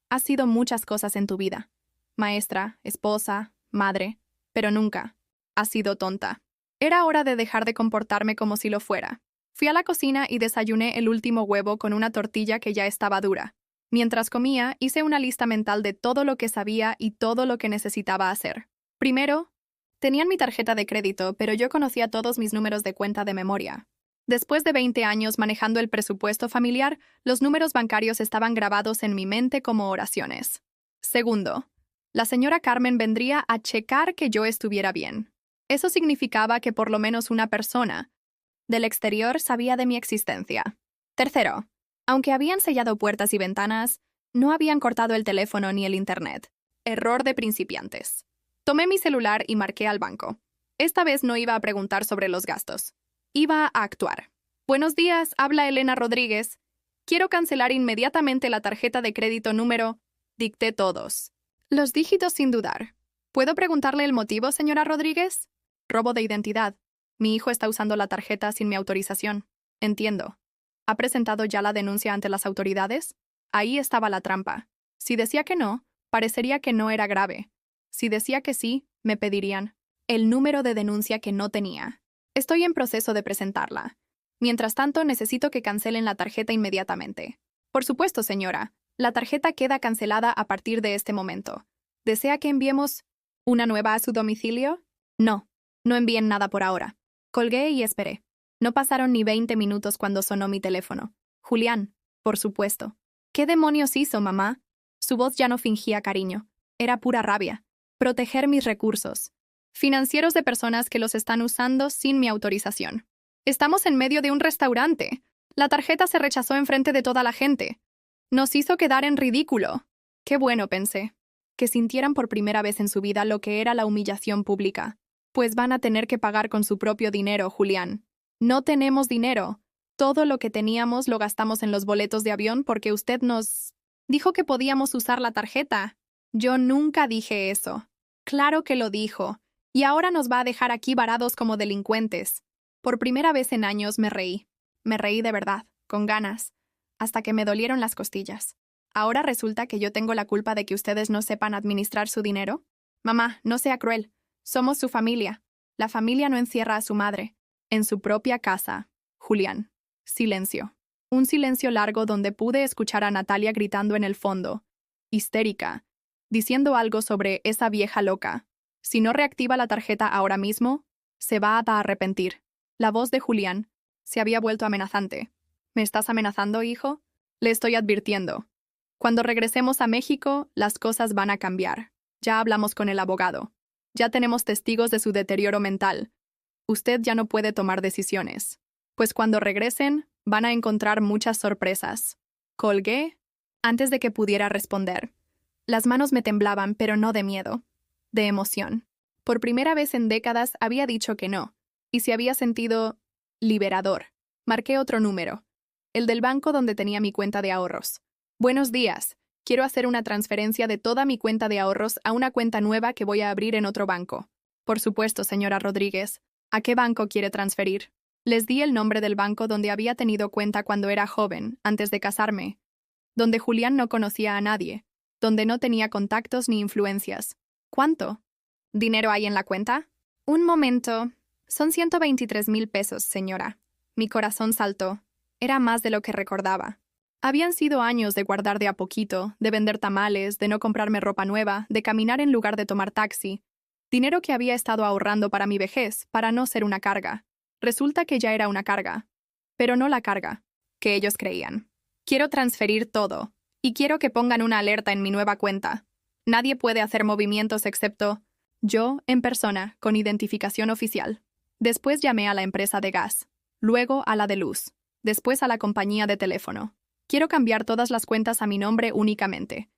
has sido muchas cosas en tu vida. Maestra, esposa, madre, pero nunca has sido tonta. Era hora de dejar de comportarme como si lo fuera. Fui a la cocina y desayuné el último huevo con una tortilla que ya estaba dura. Mientras comía, hice una lista mental de todo lo que sabía y todo lo que necesitaba hacer. Primero, tenían mi tarjeta de crédito, pero yo conocía todos mis números de cuenta de memoria. Después de 20 años manejando el presupuesto familiar, los números bancarios estaban grabados en mi mente como oraciones. Segundo, la señora Carmen vendría a checar que yo estuviera bien. Eso significaba que por lo menos una persona del exterior sabía de mi existencia. Tercero, aunque habían sellado puertas y ventanas, no habían cortado el teléfono ni el internet. Error de principiantes. Tomé mi celular y marqué al banco. Esta vez no iba a preguntar sobre los gastos. Iba a actuar. Buenos días, habla Elena Rodríguez. Quiero cancelar inmediatamente la tarjeta de crédito número. Dicté todos los dígitos sin dudar. ¿Puedo preguntarle el motivo, señora Rodríguez? Robo de identidad. Mi hijo está usando la tarjeta sin mi autorización. Entiendo. ¿Ha presentado ya la denuncia ante las autoridades? Ahí estaba la trampa. Si decía que no, parecería que no era grave. Si decía que sí, me pedirían el número de denuncia que no tenía. Estoy en proceso de presentarla. Mientras tanto, necesito que cancelen la tarjeta inmediatamente. Por supuesto, señora. La tarjeta queda cancelada a partir de este momento. ¿Desea que enviemos una nueva a su domicilio? No, no envíen nada por ahora. Colgué y esperé. No pasaron ni 20 minutos cuando sonó mi teléfono. Julián, por supuesto. ¿Qué demonios hizo, mamá? Su voz ya no fingía cariño. Era pura rabia. Proteger mis recursos financieros de personas que los están usando sin mi autorización. Estamos en medio de un restaurante. La tarjeta se rechazó enfrente de toda la gente. Nos hizo quedar en ridículo. Qué bueno, pensé. Que sintieran por primera vez en su vida lo que era la humillación pública. Pues van a tener que pagar con su propio dinero, Julián. No tenemos dinero. Todo lo que teníamos lo gastamos en los boletos de avión porque usted nos dijo que podíamos usar la tarjeta. Yo nunca dije eso. Claro que lo dijo. Y ahora nos va a dejar aquí varados como delincuentes. Por primera vez en años me reí. Me reí de verdad, con ganas, hasta que me dolieron las costillas. ¿Ahora resulta que yo tengo la culpa de que ustedes no sepan administrar su dinero? Mamá, no sea cruel. Somos su familia. La familia no encierra a su madre. En su propia casa. Julián. Silencio. Un silencio largo donde pude escuchar a Natalia gritando en el fondo, histérica, diciendo algo sobre esa vieja loca. Si no reactiva la tarjeta ahora mismo, se va a arrepentir. La voz de Julián se había vuelto amenazante. ¿Me estás amenazando, hijo? Le estoy advirtiendo. Cuando regresemos a México, las cosas van a cambiar. Ya hablamos con el abogado. Ya tenemos testigos de su deterioro mental. Usted ya no puede tomar decisiones. Pues cuando regresen, van a encontrar muchas sorpresas. Colgué antes de que pudiera responder. Las manos me temblaban, pero no de miedo, de emoción. Por primera vez en décadas había dicho que no, y se había sentido liberador. Marqué otro número, el del banco donde tenía mi cuenta de ahorros. Buenos días. Quiero hacer una transferencia de toda mi cuenta de ahorros a una cuenta nueva que voy a abrir en otro banco. Por supuesto, señora Rodríguez. ¿A qué banco quiere transferir? Les di el nombre del banco donde había tenido cuenta cuando era joven, antes de casarme, donde Julián no conocía a nadie, donde no tenía contactos ni influencias. ¿Cuánto dinero hay en la cuenta? Un momento, Son 123,000 pesos, señora. Mi corazón saltó. Era más de lo que recordaba. Habían sido años de guardar de a poquito, de vender tamales, de no comprarme ropa nueva, de caminar en lugar de tomar taxi. Dinero que había estado ahorrando para mi vejez, para no ser una carga. Resulta que ya era una carga. Pero no la carga que ellos creían. Quiero transferir todo, y quiero que pongan una alerta en mi nueva cuenta. Nadie puede hacer movimientos excepto yo, en persona, con identificación oficial. Después llamé a la empresa de gas, luego a la de luz, después a la compañía de teléfono. Quiero cambiar todas las cuentas a mi nombre únicamente,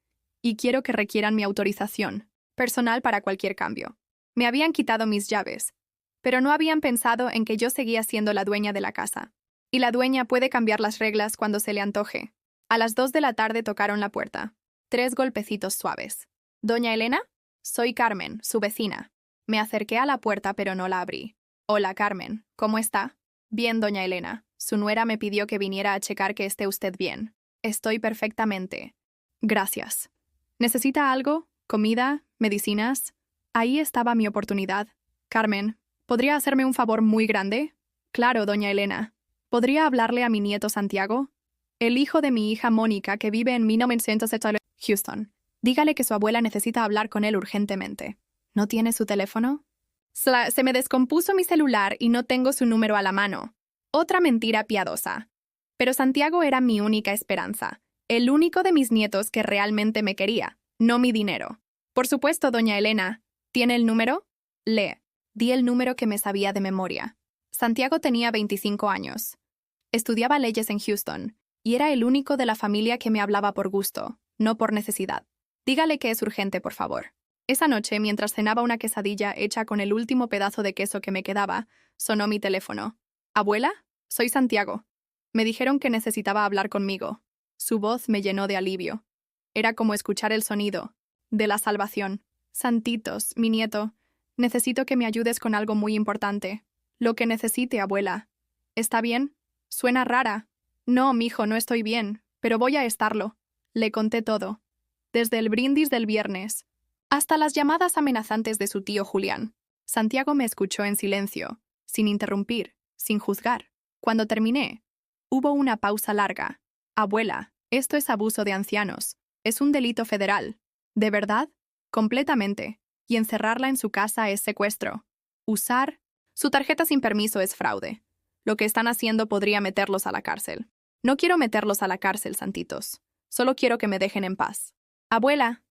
y quiero que requieran mi autorización personal para cualquier cambio. Me habían quitado mis llaves, pero no habían pensado en que yo seguía siendo la dueña de la casa. Y la dueña puede cambiar las reglas cuando se le antoje. A las 2 de la tarde tocaron la puerta. 3 golpecitos suaves. ¿Doña Elena? Soy Carmen, su vecina. Me acerqué a la puerta pero no la abrí. Hola, Carmen. ¿Cómo está? Bien, doña Elena. Su nuera me pidió que viniera a checar que esté usted bien. Estoy perfectamente. Gracias. ¿Necesita algo? ¿Comida? ¿Medicinas? Ahí estaba mi oportunidad. Carmen, ¿podría hacerme un favor muy grande? Claro, doña Elena. ¿Podría hablarle a mi nieto Santiago? El hijo de mi hija Mónica, que vive en 1970 Houston. Dígale que su abuela necesita hablar con él urgentemente. ¿No tiene su teléfono? Se me descompuso mi celular y no tengo su número a la mano. Otra mentira piadosa. Pero Santiago era mi única esperanza, el único de mis nietos que realmente me quería, no mi dinero. Por supuesto, doña Elena. ¿Tiene el número? Di el número que me sabía de memoria. Santiago tenía 25 años. Estudiaba leyes en Houston, y era el único de la familia que me hablaba por gusto, no por necesidad. Dígale que es urgente, por favor. Esa noche, mientras cenaba una quesadilla hecha con el último pedazo de queso que me quedaba, sonó mi teléfono. ¿Abuela? Soy Santiago. Me dijeron que necesitaba hablar conmigo. Su voz me llenó de alivio. Era como escuchar el sonido de la salvación. Santitos, mi nieto, necesito que me ayudes con algo muy importante. Lo que necesite, abuela. ¿Está bien? Suena rara. No, mijo, no estoy bien, pero voy a estarlo. Le conté todo. Desde el brindis del viernes hasta las llamadas amenazantes de su tío Julián. Santiago me escuchó en silencio, sin interrumpir, sin juzgar. Cuando terminé, hubo una pausa larga. Abuela, esto es abuso de ancianos. Es un delito federal. ¿De verdad? Completamente. Y encerrarla en su casa es secuestro. Usar su tarjeta sin permiso es fraude. Lo que están haciendo podría meterlos a la cárcel. No quiero meterlos a la cárcel, santitos. Solo quiero que me dejen en paz. Abuela,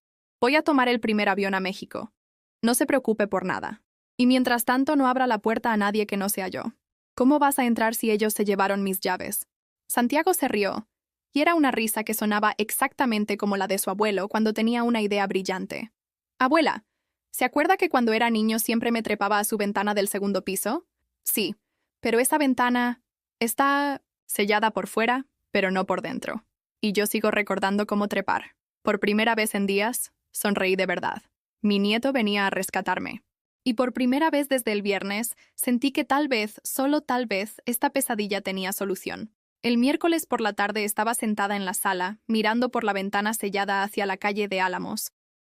voy a tomar el primer avión a México. No se preocupe por nada. Y mientras tanto no abra la puerta a nadie que no sea yo. ¿Cómo vas a entrar si ellos se llevaron mis llaves? Santiago se rió, y era una risa que sonaba exactamente como la de su abuelo cuando tenía una idea brillante. Abuela, ¿se acuerda que cuando era niño siempre me trepaba a su ventana del segundo piso? Sí, pero esa ventana está sellada por fuera, pero no por dentro. Y yo sigo recordando cómo trepar. Por primera vez en días, sonreí de verdad. Mi nieto venía a rescatarme. Y por primera vez desde el viernes, sentí que tal vez, solo tal vez, esta pesadilla tenía solución. El miércoles por la tarde estaba sentada en la sala, mirando por la ventana sellada hacia la calle de Álamos,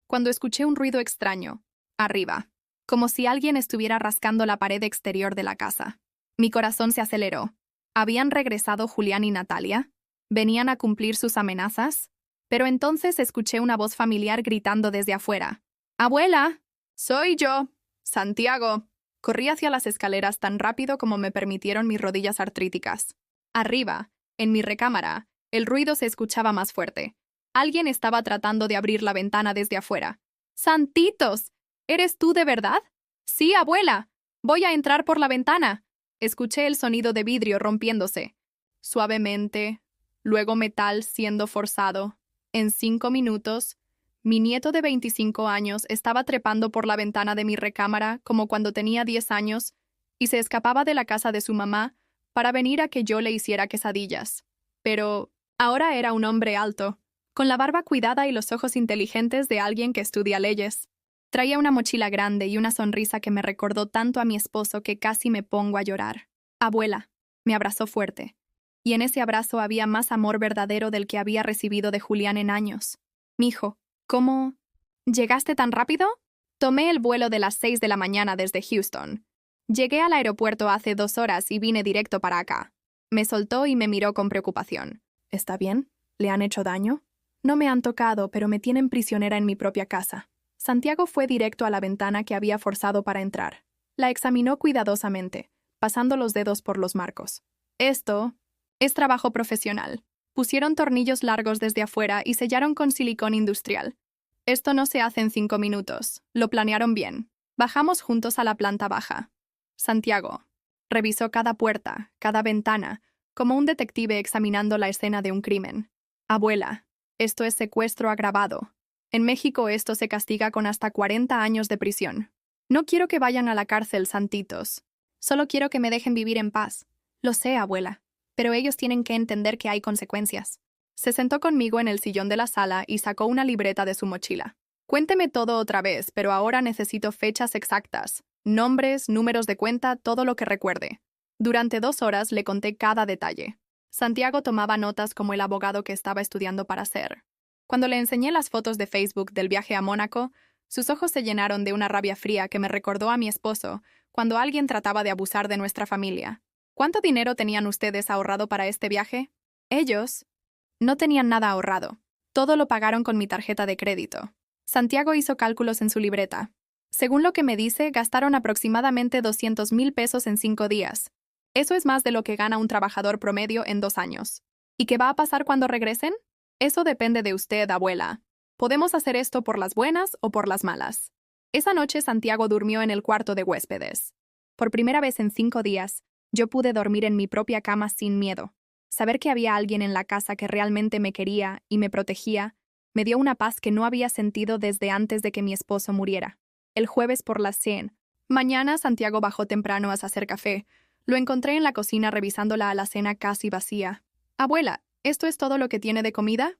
cuando escuché un ruido extraño, arriba, como si alguien estuviera rascando la pared exterior de la casa. Mi corazón se aceleró. ¿Habían regresado Julián y Natalia? ¿Venían a cumplir sus amenazas? Pero entonces escuché una voz familiar gritando desde afuera. ¡Abuela! ¡Soy yo! ¡Santiago! Corrí hacia las escaleras tan rápido como me permitieron mis rodillas artríticas. Arriba, en mi recámara, el ruido se escuchaba más fuerte. Alguien estaba tratando de abrir la ventana desde afuera. ¡Santitos! ¿Eres tú de verdad? Sí, abuela. Voy a entrar por la ventana. Escuché el sonido de vidrio rompiéndose. Suavemente, luego metal siendo forzado. En 5 minutos, mi nieto de 25 años estaba trepando por la ventana de mi recámara como cuando tenía 10 años y se escapaba de la casa de su mamá para venir a que yo le hiciera quesadillas. Pero ahora era un hombre alto, con la barba cuidada y los ojos inteligentes de alguien que estudia leyes. Traía una mochila grande y una sonrisa que me recordó tanto a mi esposo que casi me pongo a llorar. Abuela, me abrazó fuerte, y en ese abrazo había más amor verdadero del que había recibido de Julián en años. Mijo, ¿cómo? ¿Llegaste tan rápido? Tomé el vuelo de las 6 de la mañana desde Houston. Llegué al aeropuerto hace 2 horas y vine directo para acá. Me soltó y me miró con preocupación. ¿Está bien? ¿Le han hecho daño? No me han tocado, pero me tienen prisionera en mi propia casa. Santiago fue directo a la ventana que había forzado para entrar. La examinó cuidadosamente, pasando los dedos por los marcos. Esto es trabajo profesional. Pusieron tornillos largos desde afuera y sellaron con silicón industrial. Esto no se hace en 5 minutos. Lo planearon bien. Bajamos juntos a la planta baja. Santiago revisó cada puerta, cada ventana, como un detective examinando la escena de un crimen. Abuela, esto es secuestro agravado. En México esto se castiga con hasta 40 años de prisión. No quiero que vayan a la cárcel, santitos. Solo quiero que me dejen vivir en paz. Lo sé, abuela, pero ellos tienen que entender que hay consecuencias. Se sentó conmigo en el sillón de la sala y sacó una libreta de su mochila. Cuénteme todo otra vez, pero ahora necesito fechas exactas. Nombres, números de cuenta, todo lo que recuerde. Durante 2 horas le conté cada detalle. Santiago tomaba notas como el abogado que estaba estudiando para ser. Cuando le enseñé las fotos de Facebook del viaje a Mónaco, sus ojos se llenaron de una rabia fría que me recordó a mi esposo cuando alguien trataba de abusar de nuestra familia. ¿Cuánto dinero tenían ustedes ahorrado para este viaje? Ellos no tenían nada ahorrado. Todo lo pagaron con mi tarjeta de crédito. Santiago hizo cálculos en su libreta. Según lo que me dice, gastaron aproximadamente 200,000 pesos en 5 días. Eso es más de lo que gana un trabajador promedio en 2 años. ¿Y qué va a pasar cuando regresen? Eso depende de usted, abuela. Podemos hacer esto por las buenas o por las malas. Esa noche Santiago durmió en el cuarto de huéspedes. Por primera vez en 5 días, yo pude dormir en mi propia cama sin miedo. Saber que había alguien en la casa que realmente me quería y me protegía me dio una paz que no había sentido desde antes de que mi esposo muriera. El jueves por las 100. Mañana Santiago bajó temprano a hacer café. Lo encontré en la cocina revisando la alacena casi vacía. Abuela, ¿esto es todo lo que tiene de comida?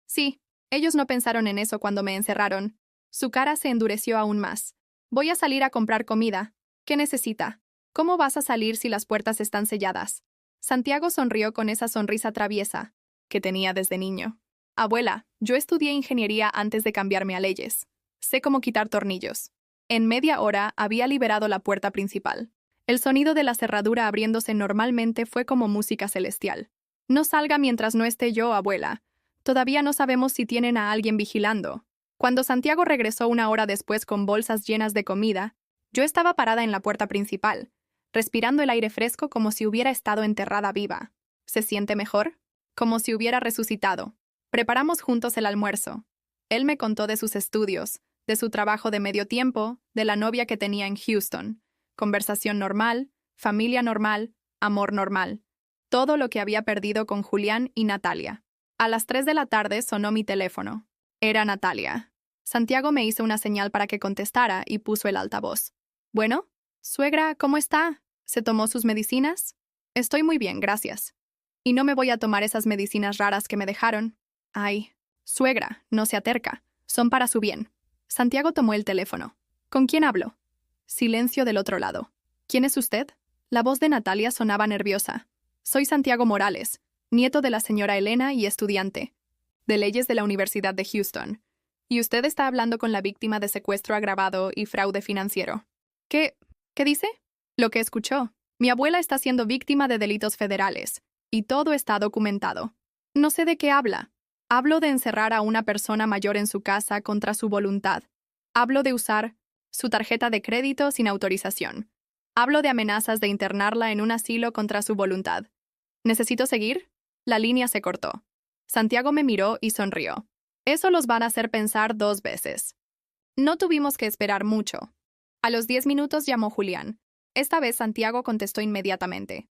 Sí, ellos no pensaron en eso cuando me encerraron. Su cara se endureció aún más. Voy a salir a comprar comida. ¿Qué necesita? ¿Cómo vas a salir si las puertas están selladas? Santiago sonrió con esa sonrisa traviesa que tenía desde niño. Abuela, yo estudié ingeniería antes de cambiarme a leyes. Sé cómo quitar tornillos. En media hora había liberado la puerta principal. El sonido de la cerradura abriéndose normalmente fue como música celestial. No salga mientras no esté yo, abuela. Todavía no sabemos si tienen a alguien vigilando. Cuando Santiago regresó 1 hora después con bolsas llenas de comida, yo estaba parada en la puerta principal, respirando el aire fresco como si hubiera estado enterrada viva. ¿Se siente mejor? Como si hubiera resucitado. Preparamos juntos el almuerzo. Él me contó de sus estudios, de su trabajo de medio tiempo, de la novia que tenía en Houston. Conversación normal, familia normal, amor normal. Todo lo que había perdido con Julián y Natalia. A las 3 de la tarde sonó mi teléfono. Era Natalia. Santiago me hizo una señal para que contestara y puso el altavoz. Bueno, suegra, ¿cómo está? ¿Se tomó sus medicinas? Estoy muy bien, gracias. Y no me voy a tomar esas medicinas raras que me dejaron. Ay, suegra, no se aterca. Son para su bien. Santiago tomó el teléfono. ¿Con quién hablo? Silencio del otro lado. ¿Quién es usted? La voz de Natalia sonaba nerviosa. Soy Santiago Morales, nieto de la señora Elena y estudiante de leyes de la Universidad de Houston. Y usted está hablando con la víctima de secuestro agravado y fraude financiero. ¿Qué dice? Lo que escuchó. Mi abuela está siendo víctima de delitos federales, y todo está documentado. No sé de qué habla. Hablo de encerrar a una persona mayor en su casa contra su voluntad. Hablo de usar su tarjeta de crédito sin autorización. Hablo de amenazas de internarla en un asilo contra su voluntad. ¿Necesito seguir? La línea se cortó. Santiago me miró y sonrió. Eso los van a hacer pensar 2 veces. No tuvimos que esperar mucho. A los 10 minutos llamó Julián. Esta vez Santiago contestó inmediatamente.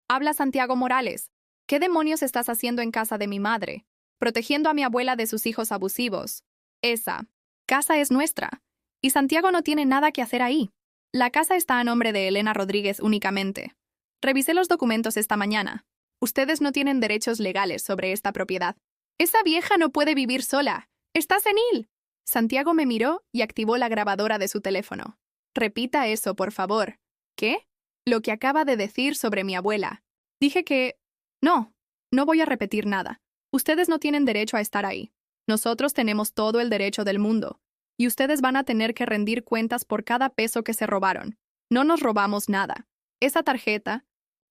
Habla Santiago Morales. ¿Qué demonios estás haciendo en casa de mi madre? Protegiendo a mi abuela de sus hijos abusivos. Esa casa es nuestra. Y Santiago no tiene nada que hacer ahí. La casa está a nombre de Elena Rodríguez únicamente. Revisé los documentos esta mañana. Ustedes no tienen derechos legales sobre esta propiedad. Esa vieja no puede vivir sola. ¡Está senil! Santiago me miró y activó la grabadora de su teléfono. Repita eso, por favor. ¿Qué? Lo que acaba de decir sobre mi abuela. Dije que... No voy a repetir nada. Ustedes no tienen derecho a estar ahí. Nosotros tenemos todo el derecho del mundo. Y ustedes van a tener que rendir cuentas por cada peso que se robaron. No nos robamos nada. Esa tarjeta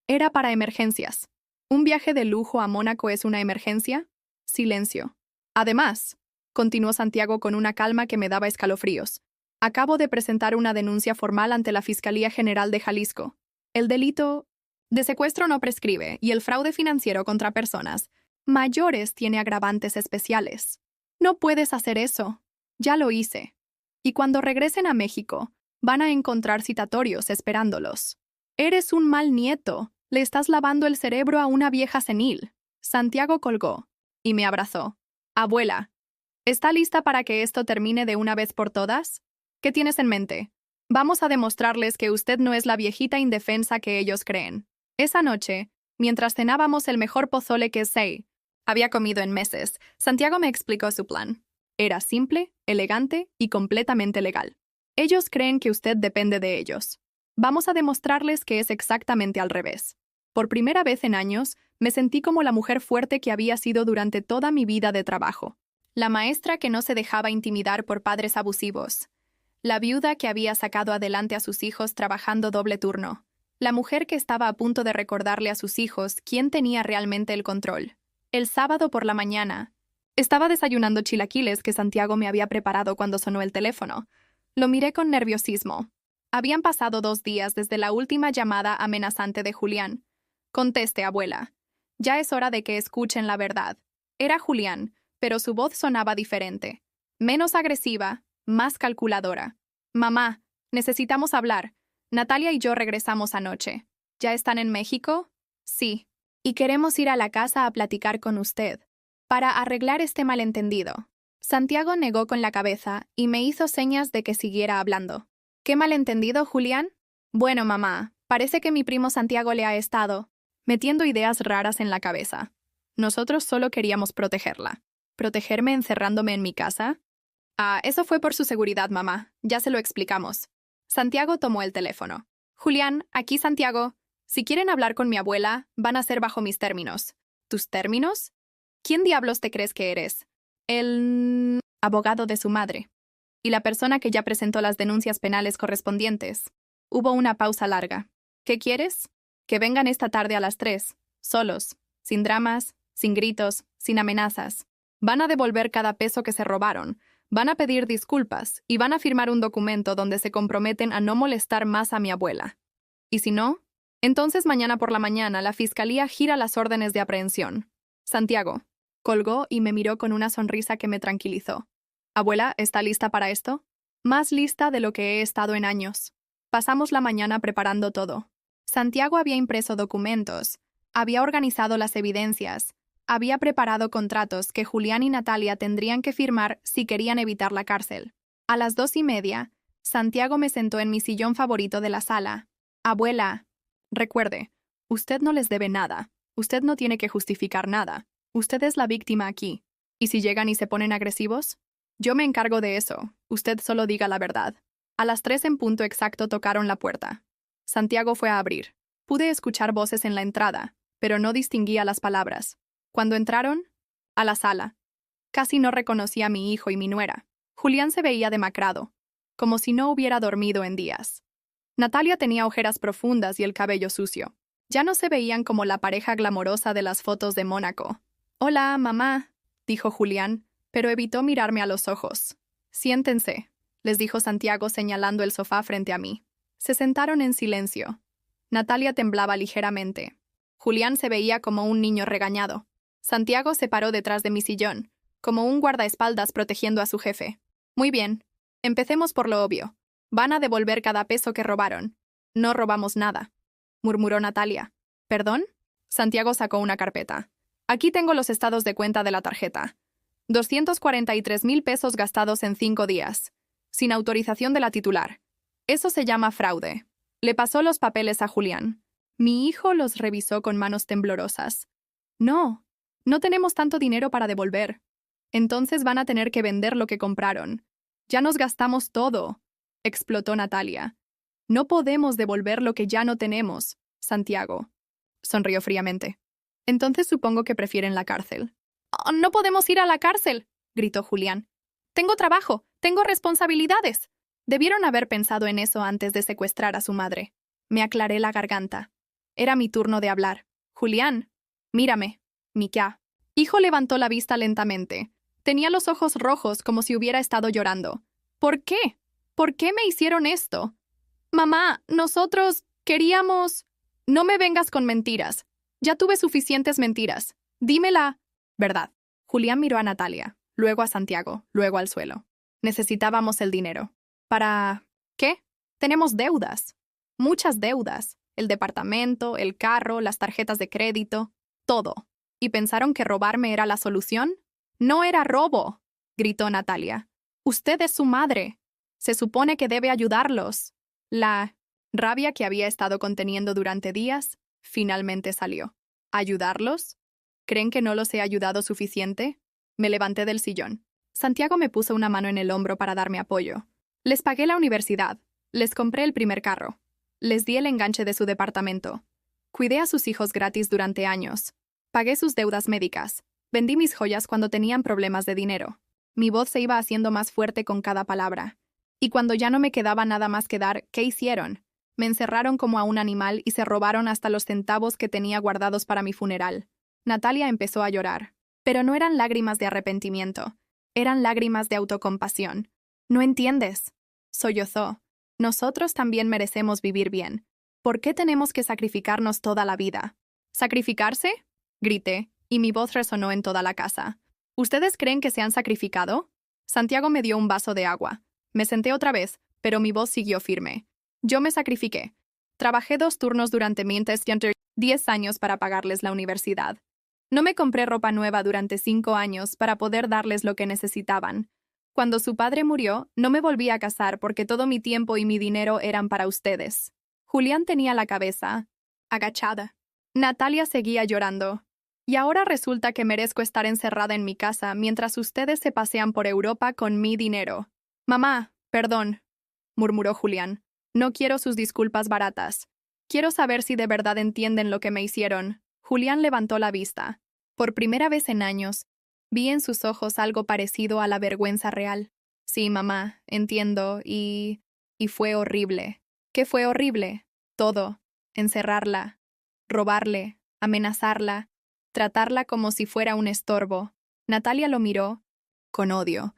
era para emergencias. ¿Un viaje de lujo a Mónaco es una emergencia? Silencio. Además, continuó Santiago con una calma que me daba escalofríos. Acabo de presentar una denuncia formal ante la Fiscalía General de Jalisco. El delito de secuestro no prescribe y el fraude financiero contra personas mayores tiene agravantes especiales. No puedes hacer eso. Ya lo hice. Y cuando regresen a México, van a encontrar citatorios esperándolos. Eres un mal nieto. Le estás lavando el cerebro a una vieja senil. Santiago colgó y me abrazó. Abuela, ¿está lista para que esto termine de una vez por todas? ¿Qué tienes en mente? Vamos a demostrarles que usted no es la viejita indefensa que ellos creen. Esa noche, mientras cenábamos el mejor pozole que Sei había comido en meses, Santiago me explicó su plan. Era simple, elegante y completamente legal. Ellos creen que usted depende de ellos. Vamos a demostrarles que es exactamente al revés. Por primera vez en años, me sentí como la mujer fuerte que había sido durante toda mi vida de trabajo. La maestra que no se dejaba intimidar por padres abusivos. La viuda que había sacado adelante a sus hijos trabajando doble turno. La mujer que estaba a punto de recordarle a sus hijos quién tenía realmente el control. El sábado por la mañana, estaba desayunando chilaquiles que Santiago me había preparado cuando sonó el teléfono. Lo miré con nerviosismo. Habían pasado 2 días desde la última llamada amenazante de Julián. Conteste, abuela. Ya es hora de que escuchen la verdad. Era Julián, pero su voz sonaba diferente. Menos agresiva, más calculadora. Mamá, necesitamos hablar. Natalia y yo regresamos anoche. ¿Ya están en México? Sí. Y queremos ir a la casa a platicar con usted, para arreglar este malentendido. Santiago negó con la cabeza y me hizo señas de que siguiera hablando. ¿Qué malentendido, Julián? Bueno, mamá, parece que mi primo Santiago le ha estado metiendo ideas raras en la cabeza. Nosotros solo queríamos protegerla. ¿Protegerme encerrándome en mi casa? Ah, eso fue por su seguridad, mamá. Ya se lo explicamos. Santiago tomó el teléfono. Julián, aquí Santiago. Si quieren hablar con mi abuela, van a ser bajo mis términos. ¿Tus términos? ¿Quién diablos te crees que eres? El abogado de su madre. Y la persona que ya presentó las denuncias penales correspondientes. Hubo una pausa larga. ¿Qué quieres? Que vengan esta tarde a las 3, solos, sin dramas, sin gritos, sin amenazas. Van a devolver cada peso que se robaron, van a pedir disculpas y van a firmar un documento donde se comprometen a no molestar más a mi abuela. ¿Y si no? Entonces mañana por la mañana la fiscalía gira las órdenes de aprehensión. Santiago colgó y me miró con una sonrisa que me tranquilizó. Abuela, ¿está lista para esto? Más lista de lo que he estado en años. Pasamos la mañana preparando todo. Santiago había impreso documentos, había organizado las evidencias, había preparado contratos que Julián y Natalia tendrían que firmar si querían evitar la cárcel. A las 2:30, Santiago me sentó en mi sillón favorito de la sala. Abuela, recuerde, usted no les debe nada, usted no tiene que justificar nada, usted es la víctima aquí. ¿Y si llegan y se ponen agresivos? Yo me encargo de eso, usted solo diga la verdad. A las 3 en punto exacto tocaron la puerta. Santiago fue a abrir. Pude escuchar voces en la entrada, pero no distinguía las palabras. Cuando entraron, a la sala, casi no reconocí a mi hijo y mi nuera. Julián se veía demacrado, como si no hubiera dormido en días. Natalia tenía ojeras profundas y el cabello sucio. Ya no se veían como la pareja glamorosa de las fotos de Mónaco. «Hola, mamá», dijo Julián, pero evitó mirarme a los ojos. «Siéntense», les dijo Santiago señalando el sofá frente a mí. Se sentaron en silencio. Natalia temblaba ligeramente. Julián se veía como un niño regañado. Santiago se paró detrás de mi sillón, como un guardaespaldas protegiendo a su jefe. Muy bien, empecemos por lo obvio. Van a devolver cada peso que robaron. No robamos nada, murmuró Natalia. ¿Perdón? Santiago sacó una carpeta. Aquí tengo los estados de cuenta de la tarjeta. 243,000 pesos gastados en 5 días, sin autorización de la titular. Eso se llama fraude. Le pasó los papeles a Julián. Mi hijo los revisó con manos temblorosas. No tenemos tanto dinero para devolver. Entonces van a tener que vender lo que compraron. Ya nos gastamos todo, explotó Natalia. No podemos devolver lo que ya no tenemos, Santiago. Sonrió fríamente. Entonces supongo que prefieren la cárcel. «Oh, no podemos ir a la cárcel», gritó Julián. «Tengo trabajo, tengo responsabilidades. Debieron haber pensado en eso antes de secuestrar a su madre. Me aclaré la garganta. Era mi turno de hablar. Julián, mírame. Mika. Hijo levantó la vista lentamente. Tenía los ojos rojos como si hubiera estado llorando. ¿Por qué? ¿Por qué me hicieron esto? Mamá, nosotros queríamos... No me vengas con mentiras. Ya tuve suficientes mentiras. Dime la verdad. Julián miró a Natalia, luego a Santiago, luego al suelo. Necesitábamos el dinero. ¿Para qué? Tenemos deudas. Muchas deudas. El departamento, el carro, las tarjetas de crédito, todo. ¿Y pensaron que robarme era la solución? No era robo, gritó Natalia. Usted es su madre. Se supone que debe ayudarlos. La rabia que había estado conteniendo durante días finalmente salió. ¿Ayudarlos? ¿Creen que no los he ayudado suficiente? Me levanté del sillón. Santiago me puso una mano en el hombro para darme apoyo. Les pagué la universidad. Les compré el primer carro. Les di el enganche de su departamento. Cuidé a sus hijos gratis durante años. Pagué sus deudas médicas. Vendí mis joyas cuando tenían problemas de dinero. Mi voz se iba haciendo más fuerte con cada palabra. Y cuando ya no me quedaba nada más que dar, ¿qué hicieron? Me encerraron como a un animal y se robaron hasta los centavos que tenía guardados para mi funeral. Natalia empezó a llorar. Pero no eran lágrimas de arrepentimiento. Eran lágrimas de autocompasión. ¿No entiendes? Sollozó. Nosotros también merecemos vivir bien. ¿Por qué tenemos que sacrificarnos toda la vida? ¿Sacrificarse? Grité, y mi voz resonó en toda la casa. ¿Ustedes creen que se han sacrificado? Santiago me dio un vaso de agua. Me senté otra vez, pero mi voz siguió firme. Yo me sacrifiqué. Trabajé 2 turnos durante mi 10 años para pagarles la universidad. No me compré ropa nueva durante 5 años para poder darles lo que necesitaban. Cuando su padre murió, no me volví a casar porque todo mi tiempo y mi dinero eran para ustedes. Julián tenía la cabeza agachada. Natalia seguía llorando. Y ahora resulta que merezco estar encerrada en mi casa mientras ustedes se pasean por Europa con mi dinero. Mamá, perdón, murmuró Julián. No quiero sus disculpas baratas. Quiero saber si de verdad entienden lo que me hicieron. Julián levantó la vista. Por primera vez en años, vi en sus ojos algo parecido a la vergüenza real. Sí, mamá, entiendo, y fue horrible. ¿Qué fue horrible? Todo. Encerrarla, robarle, amenazarla, tratarla como si fuera un estorbo. Natalia lo miró con odio,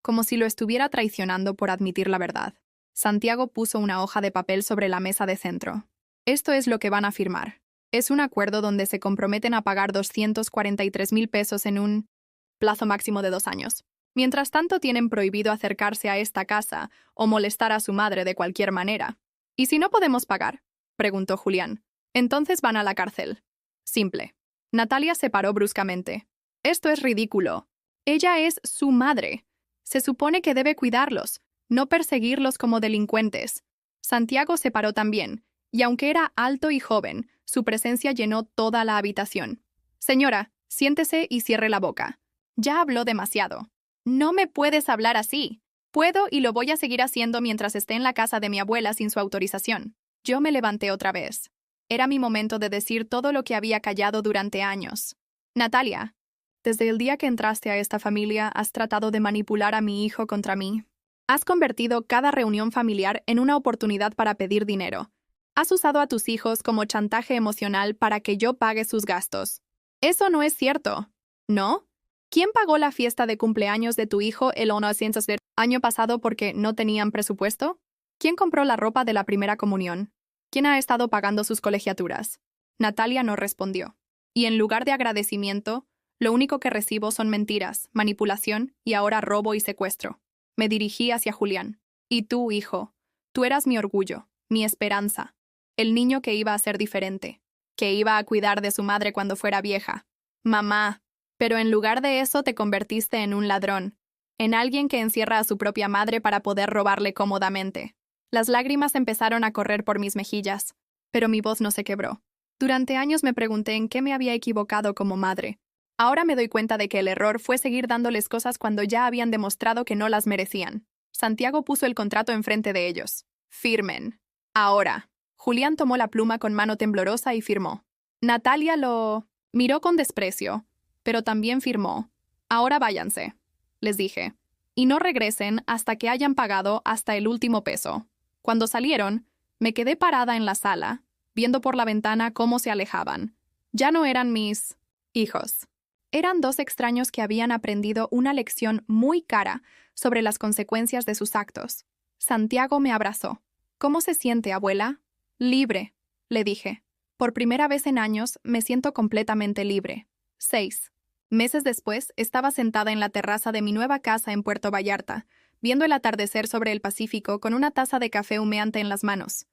como si lo estuviera traicionando por admitir la verdad. Santiago puso una hoja de papel sobre la mesa de centro. Esto es lo que van a firmar. Es un acuerdo donde se comprometen a pagar 243,000 pesos en un plazo máximo de 2 años. Mientras tanto, tienen prohibido acercarse a esta casa o molestar a su madre de cualquier manera. ¿Y si no podemos pagar?, preguntó Julián. Entonces van a la cárcel. Simple. Natalia se paró bruscamente. Esto es ridículo. Ella es su madre. Se supone que debe cuidarlos, no perseguirlos como delincuentes. Santiago se paró también, y aunque era alto y joven, su presencia llenó toda la habitación. Señora, siéntese y cierre la boca. Ya habló demasiado. No me puedes hablar así. Puedo y lo voy a seguir haciendo mientras esté en la casa de mi abuela sin su autorización. Yo me levanté otra vez. Era mi momento de decir todo lo que había callado durante años. Natalia, desde el día que entraste a esta familia has tratado de manipular a mi hijo contra mí. Has convertido cada reunión familiar en una oportunidad para pedir dinero. Has usado a tus hijos como chantaje emocional para que yo pague sus gastos. Eso no es cierto, ¿no? ¿Quién pagó la fiesta de cumpleaños de tu hijo el 900 del año pasado porque no tenían presupuesto? ¿Quién compró la ropa de la primera comunión? ¿Quién ha estado pagando sus colegiaturas? Natalia no respondió. Y en lugar de agradecimiento, lo único que recibo son mentiras, manipulación y ahora robo y secuestro. Me dirigí hacia Julián. Y tú, hijo, tú eras mi orgullo, mi esperanza, el niño que iba a ser diferente, que iba a cuidar de su madre cuando fuera vieja. Mamá, pero en lugar de eso te convertiste en un ladrón, en alguien que encierra a su propia madre para poder robarle cómodamente. Las lágrimas empezaron a correr por mis mejillas, pero mi voz no se quebró. Durante años me pregunté en qué me había equivocado como madre. Ahora me doy cuenta de que el error fue seguir dándoles cosas cuando ya habían demostrado que no las merecían. Santiago puso el contrato enfrente de ellos. Firmen. Ahora. Julián tomó la pluma con mano temblorosa y firmó. Natalia lo miró con desprecio, pero también firmó. Ahora váyanse, les dije. y no regresen hasta que hayan pagado hasta el último peso. Cuando salieron, me quedé parada en la sala, viendo por la ventana cómo se alejaban. Ya no eran mis hijos. Eran dos extraños que habían aprendido una lección muy cara sobre las consecuencias de sus actos. Santiago me abrazó. ¿Cómo se siente, abuela? Libre, le dije. Por primera vez en años me siento completamente libre. 6 meses después, estaba sentada en la terraza de mi nueva casa en Puerto Vallarta, viendo el atardecer sobre el Pacífico con una taza de café humeante en las manos.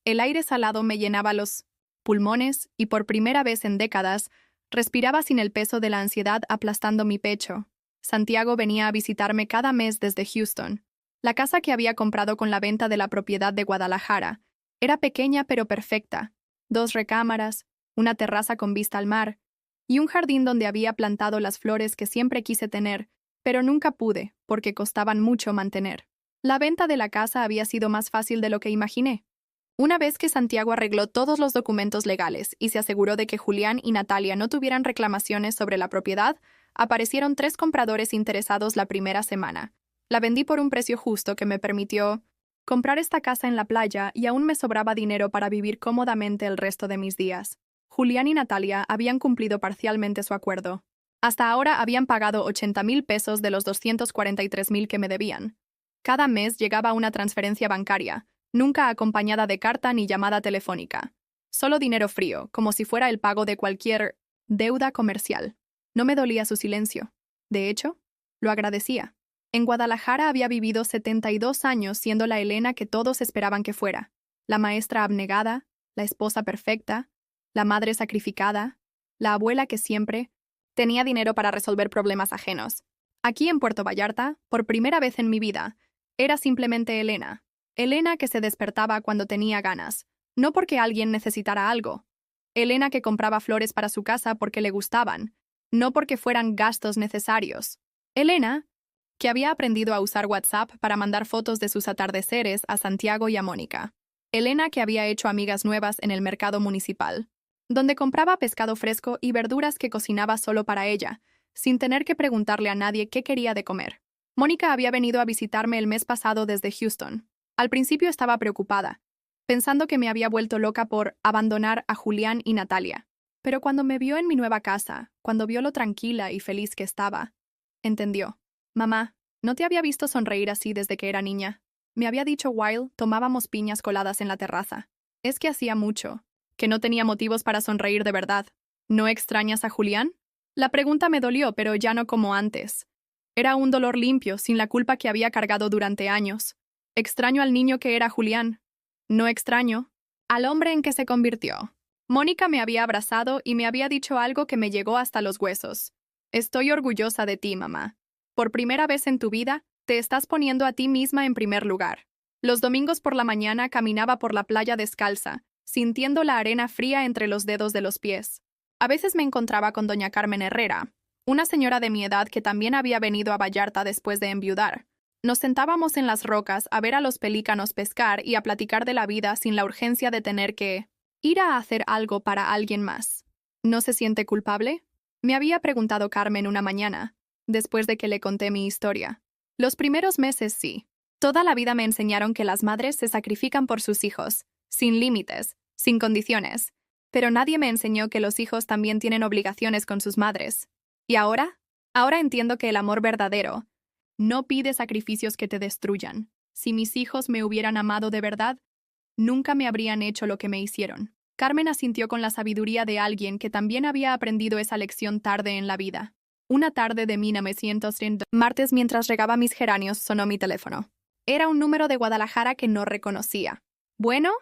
El aire salado me llenaba los pulmones y por primera vez en décadas, respiraba sin el peso de la ansiedad aplastando mi pecho. Santiago venía a visitarme cada mes desde Houston. La casa que había comprado con la venta de la propiedad de Guadalajara era pequeña pero perfecta. 2 recámaras, una terraza con vista al mar, y un jardín donde había plantado las flores que siempre quise tener, pero nunca pude, porque costaban mucho mantener. La venta de la casa había sido más fácil de lo que imaginé. Una vez que Santiago arregló todos los documentos legales y se aseguró de que Julián y Natalia no tuvieran reclamaciones sobre la propiedad, aparecieron 3 compradores interesados la primera semana. La vendí por un precio justo que me permitió comprar esta casa en la playa y aún me sobraba dinero para vivir cómodamente el resto de mis días. Julián y Natalia habían cumplido parcialmente su acuerdo. Hasta ahora habían pagado 80,000 pesos de los 243,000 que me debían. Cada mes llegaba una transferencia bancaria, nunca acompañada de carta ni llamada telefónica. Solo dinero frío, como si fuera el pago de cualquier deuda comercial. No me dolía su silencio. De hecho, lo agradecía. En Guadalajara había vivido 72 años siendo la Elena que todos esperaban que fuera. La maestra abnegada, la esposa perfecta, la madre sacrificada, la abuela que siempre tenía dinero para resolver problemas ajenos. Aquí en Puerto Vallarta, por primera vez en mi vida, era simplemente Elena. Elena que se despertaba cuando tenía ganas, no porque alguien necesitara algo. Elena que compraba flores para su casa porque le gustaban, no porque fueran gastos necesarios. Elena que había aprendido a usar WhatsApp para mandar fotos de sus atardeceres a Santiago y a Mónica. Elena que había hecho amigas nuevas en el mercado municipal, donde compraba pescado fresco y verduras que cocinaba solo para ella, sin tener que preguntarle a nadie qué quería de comer. Mónica había venido a visitarme el mes pasado desde Houston. Al principio estaba preocupada, pensando que me había vuelto loca por abandonar a Julián y Natalia. Pero cuando me vio en mi nueva casa, cuando vio lo tranquila y feliz que estaba, entendió. Mamá, no te había visto sonreír así desde que era niña. Me había dicho while tomábamos piñas coladas en la terraza. Es que hacía mucho, que no tenía motivos para sonreír de verdad. ¿No extrañas a Julián? La pregunta me dolió, pero ya no como antes. Era un dolor limpio, sin la culpa que había cargado durante años. Extraño al niño que era Julián. No extraño al hombre en que se convirtió. Mónica me había abrazado y me había dicho algo que me llegó hasta los huesos. Estoy orgullosa de ti, mamá. Por primera vez en tu vida, te estás poniendo a ti misma en primer lugar. Los domingos por la mañana caminaba por la playa descalza, sintiendo la arena fría entre los dedos de los pies. A veces me encontraba con doña Carmen Herrera, una señora de mi edad que también había venido a Vallarta después de enviudar. Nos sentábamos en las rocas a ver a los pelícanos pescar y a platicar de la vida sin la urgencia de tener que ir a hacer algo para alguien más. ¿No se siente culpable? Me había preguntado Carmen una mañana, después de que le conté mi historia. Los primeros meses sí. Toda la vida me enseñaron que las madres se sacrifican por sus hijos, sin límites, sin condiciones. Pero nadie me enseñó que los hijos también tienen obligaciones con sus madres. ¿Y ahora? Ahora entiendo que el amor verdadero no pide sacrificios que te destruyan. Si mis hijos me hubieran amado de verdad, nunca me habrían hecho lo que me hicieron. Carmen asintió con la sabiduría de alguien que también había aprendido esa lección tarde en la vida. Una tarde de 1930, martes mientras regaba mis geranios, sonó mi teléfono. Era un número de Guadalajara que no reconocía. Bueno,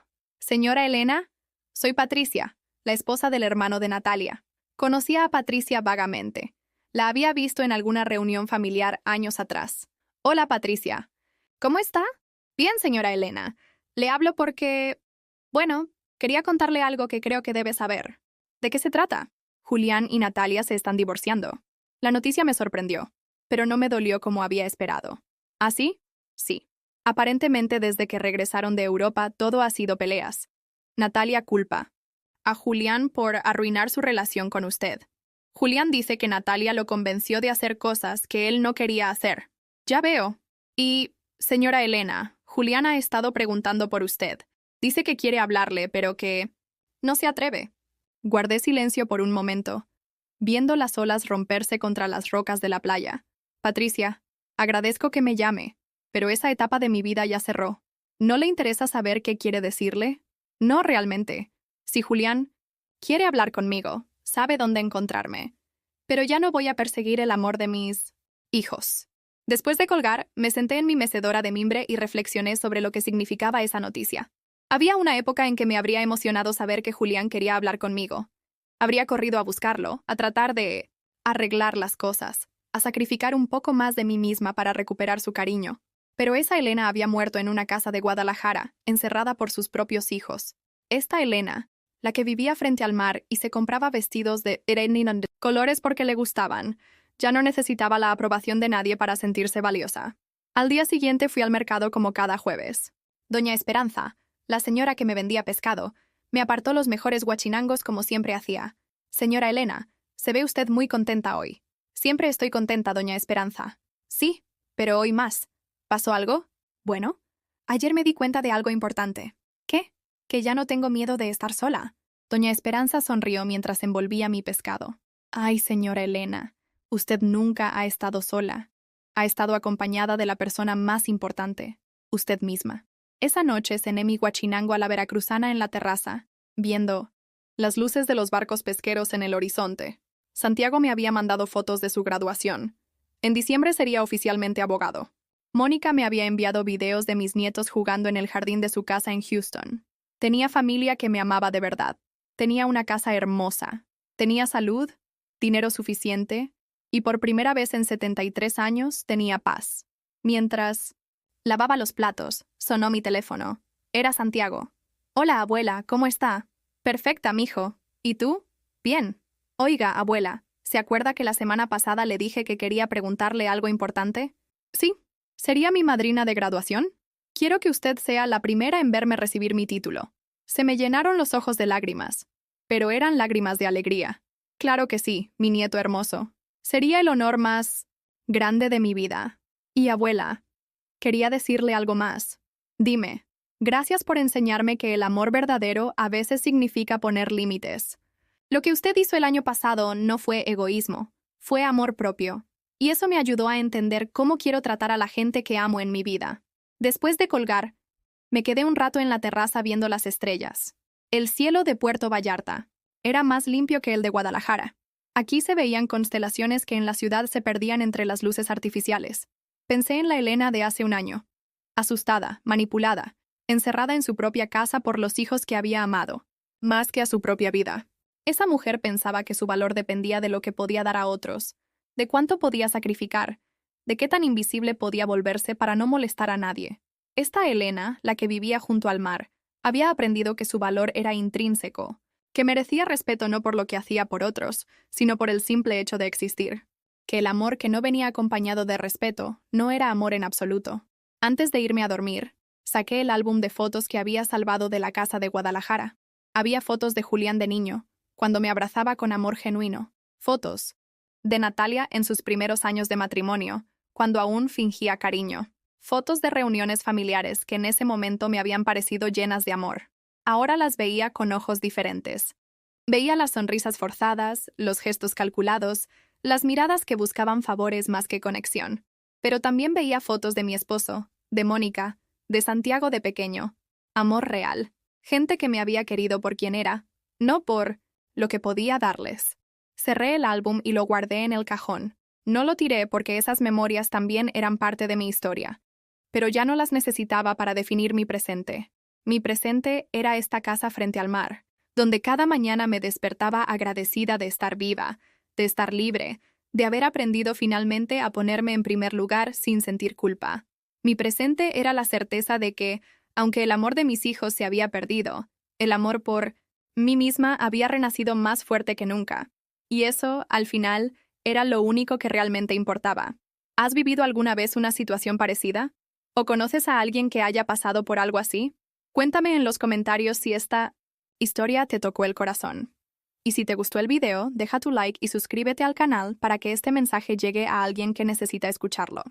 señora Elena, soy Patricia, la esposa del hermano de Natalia. Conocía a Patricia vagamente. La había visto en alguna reunión familiar años atrás. Hola, Patricia. ¿Cómo está? Bien, señora Elena. Le hablo porque... Bueno, quería contarle algo que creo que debe saber. ¿De qué se trata? Julián y Natalia se están divorciando. La noticia me sorprendió, pero no me dolió como había esperado. ¿Ah, sí? Sí. Aparentemente desde que regresaron de Europa todo ha sido peleas. Natalia culpa a Julián por arruinar su relación con usted. Julián dice que Natalia lo convenció de hacer cosas que él no quería hacer. Ya veo. Y, señora Elena, Julián ha estado preguntando por usted. Dice que quiere hablarle, pero que no se atreve. Guardé silencio por un momento, viendo las olas romperse contra las rocas de la playa. Patricia, agradezco que me llame, pero esa etapa de mi vida ya cerró. ¿No le interesa saber qué quiere decirle? No realmente. Si Julián quiere hablar conmigo, sabe dónde encontrarme. Pero ya no voy a perseguir el amor de mis hijos. Después de colgar, me senté en mi mecedora de mimbre y reflexioné sobre lo que significaba esa noticia. Había una época en que me habría emocionado saber que Julián quería hablar conmigo. Habría corrido a buscarlo, a tratar de arreglar las cosas, a sacrificar un poco más de mí misma para recuperar su cariño. Pero esa Elena había muerto en una casa de Guadalajara, encerrada por sus propios hijos. Esta Elena, la que vivía frente al mar y se compraba vestidos de colores porque le gustaban, ya no necesitaba la aprobación de nadie para sentirse valiosa. Al día siguiente fui al mercado como cada jueves. Doña Esperanza, la señora que me vendía pescado, me apartó los mejores guachinangos como siempre hacía. Señora Elena, se ve usted muy contenta hoy. Siempre estoy contenta, doña Esperanza. Sí, pero hoy más. ¿Pasó algo? Bueno, ayer me di cuenta de algo importante. ¿Qué? Que ya no tengo miedo de estar sola. Doña Esperanza sonrió mientras envolvía mi pescado. Ay, señora Elena, usted nunca ha estado sola. Ha estado acompañada de la persona más importante, usted misma. Esa noche cené mi guachinango a la veracruzana en la terraza, viendo las luces de los barcos pesqueros en el horizonte. Santiago me había mandado fotos de su graduación. En diciembre sería oficialmente abogado. Mónica me había enviado videos de mis nietos jugando en el jardín de su casa en Houston. Tenía familia que me amaba de verdad. Tenía una casa hermosa. Tenía salud, dinero suficiente, y por primera vez en 73 años tenía paz. Mientras lavaba los platos, sonó mi teléfono. Era Santiago. Hola, abuela, ¿cómo está? Perfecta, mijo. ¿Y tú? Bien. Oiga, abuela, ¿se acuerda que la semana pasada le dije que quería preguntarle algo importante? Sí. ¿Sería mi madrina de graduación? Quiero que usted sea la primera en verme recibir mi título. Se me llenaron los ojos de lágrimas, pero eran lágrimas de alegría. Claro que sí, mi nieto hermoso. Sería el honor más grande de mi vida. Y abuela, quería decirle algo más. Dime, gracias por enseñarme que el amor verdadero a veces significa poner límites. Lo que usted hizo el año pasado no fue egoísmo, fue amor propio. Y eso me ayudó a entender cómo quiero tratar a la gente que amo en mi vida. Después de colgar, me quedé un rato en la terraza viendo las estrellas. El cielo de Puerto Vallarta era más limpio que el de Guadalajara. Aquí se veían constelaciones que en la ciudad se perdían entre las luces artificiales. Pensé en la Elena de hace un año. Asustada, manipulada, encerrada en su propia casa por los hijos que había amado, más que a su propia vida. Esa mujer pensaba que su valor dependía de lo que podía dar a otros, de cuánto podía sacrificar, de qué tan invisible podía volverse para no molestar a nadie. Esta Elena, la que vivía junto al mar, había aprendido que su valor era intrínseco, que merecía respeto no por lo que hacía por otros, sino por el simple hecho de existir. Que el amor que no venía acompañado de respeto no era amor en absoluto. Antes de irme a dormir, saqué el álbum de fotos que había salvado de la casa de Guadalajara. Había fotos de Julián de niño, cuando me abrazaba con amor genuino. Fotos de Natalia en sus primeros años de matrimonio, cuando aún fingía cariño. Fotos de reuniones familiares que en ese momento me habían parecido llenas de amor. Ahora las veía con ojos diferentes. Veía las sonrisas forzadas, los gestos calculados, las miradas que buscaban favores más que conexión. Pero también veía fotos de mi esposo, de Mónica, de Santiago de pequeño. Amor real. Gente que me había querido por quien era, no por lo que podía darles. Cerré el álbum y lo guardé en el cajón. No lo tiré porque esas memorias también eran parte de mi historia. Pero ya no las necesitaba para definir mi presente. Mi presente era esta casa frente al mar, donde cada mañana me despertaba agradecida de estar viva, de estar libre, de haber aprendido finalmente a ponerme en primer lugar sin sentir culpa. Mi presente era la certeza de que, aunque el amor de mis hijos se había perdido, el amor por mí misma había renacido más fuerte que nunca. Y eso, al final, era lo único que realmente importaba. ¿Has vivido alguna vez una situación parecida? ¿O conoces a alguien que haya pasado por algo así? Cuéntame en los comentarios si esta historia te tocó el corazón. Y si te gustó el video, deja tu like y suscríbete al canal para que este mensaje llegue a alguien que necesita escucharlo.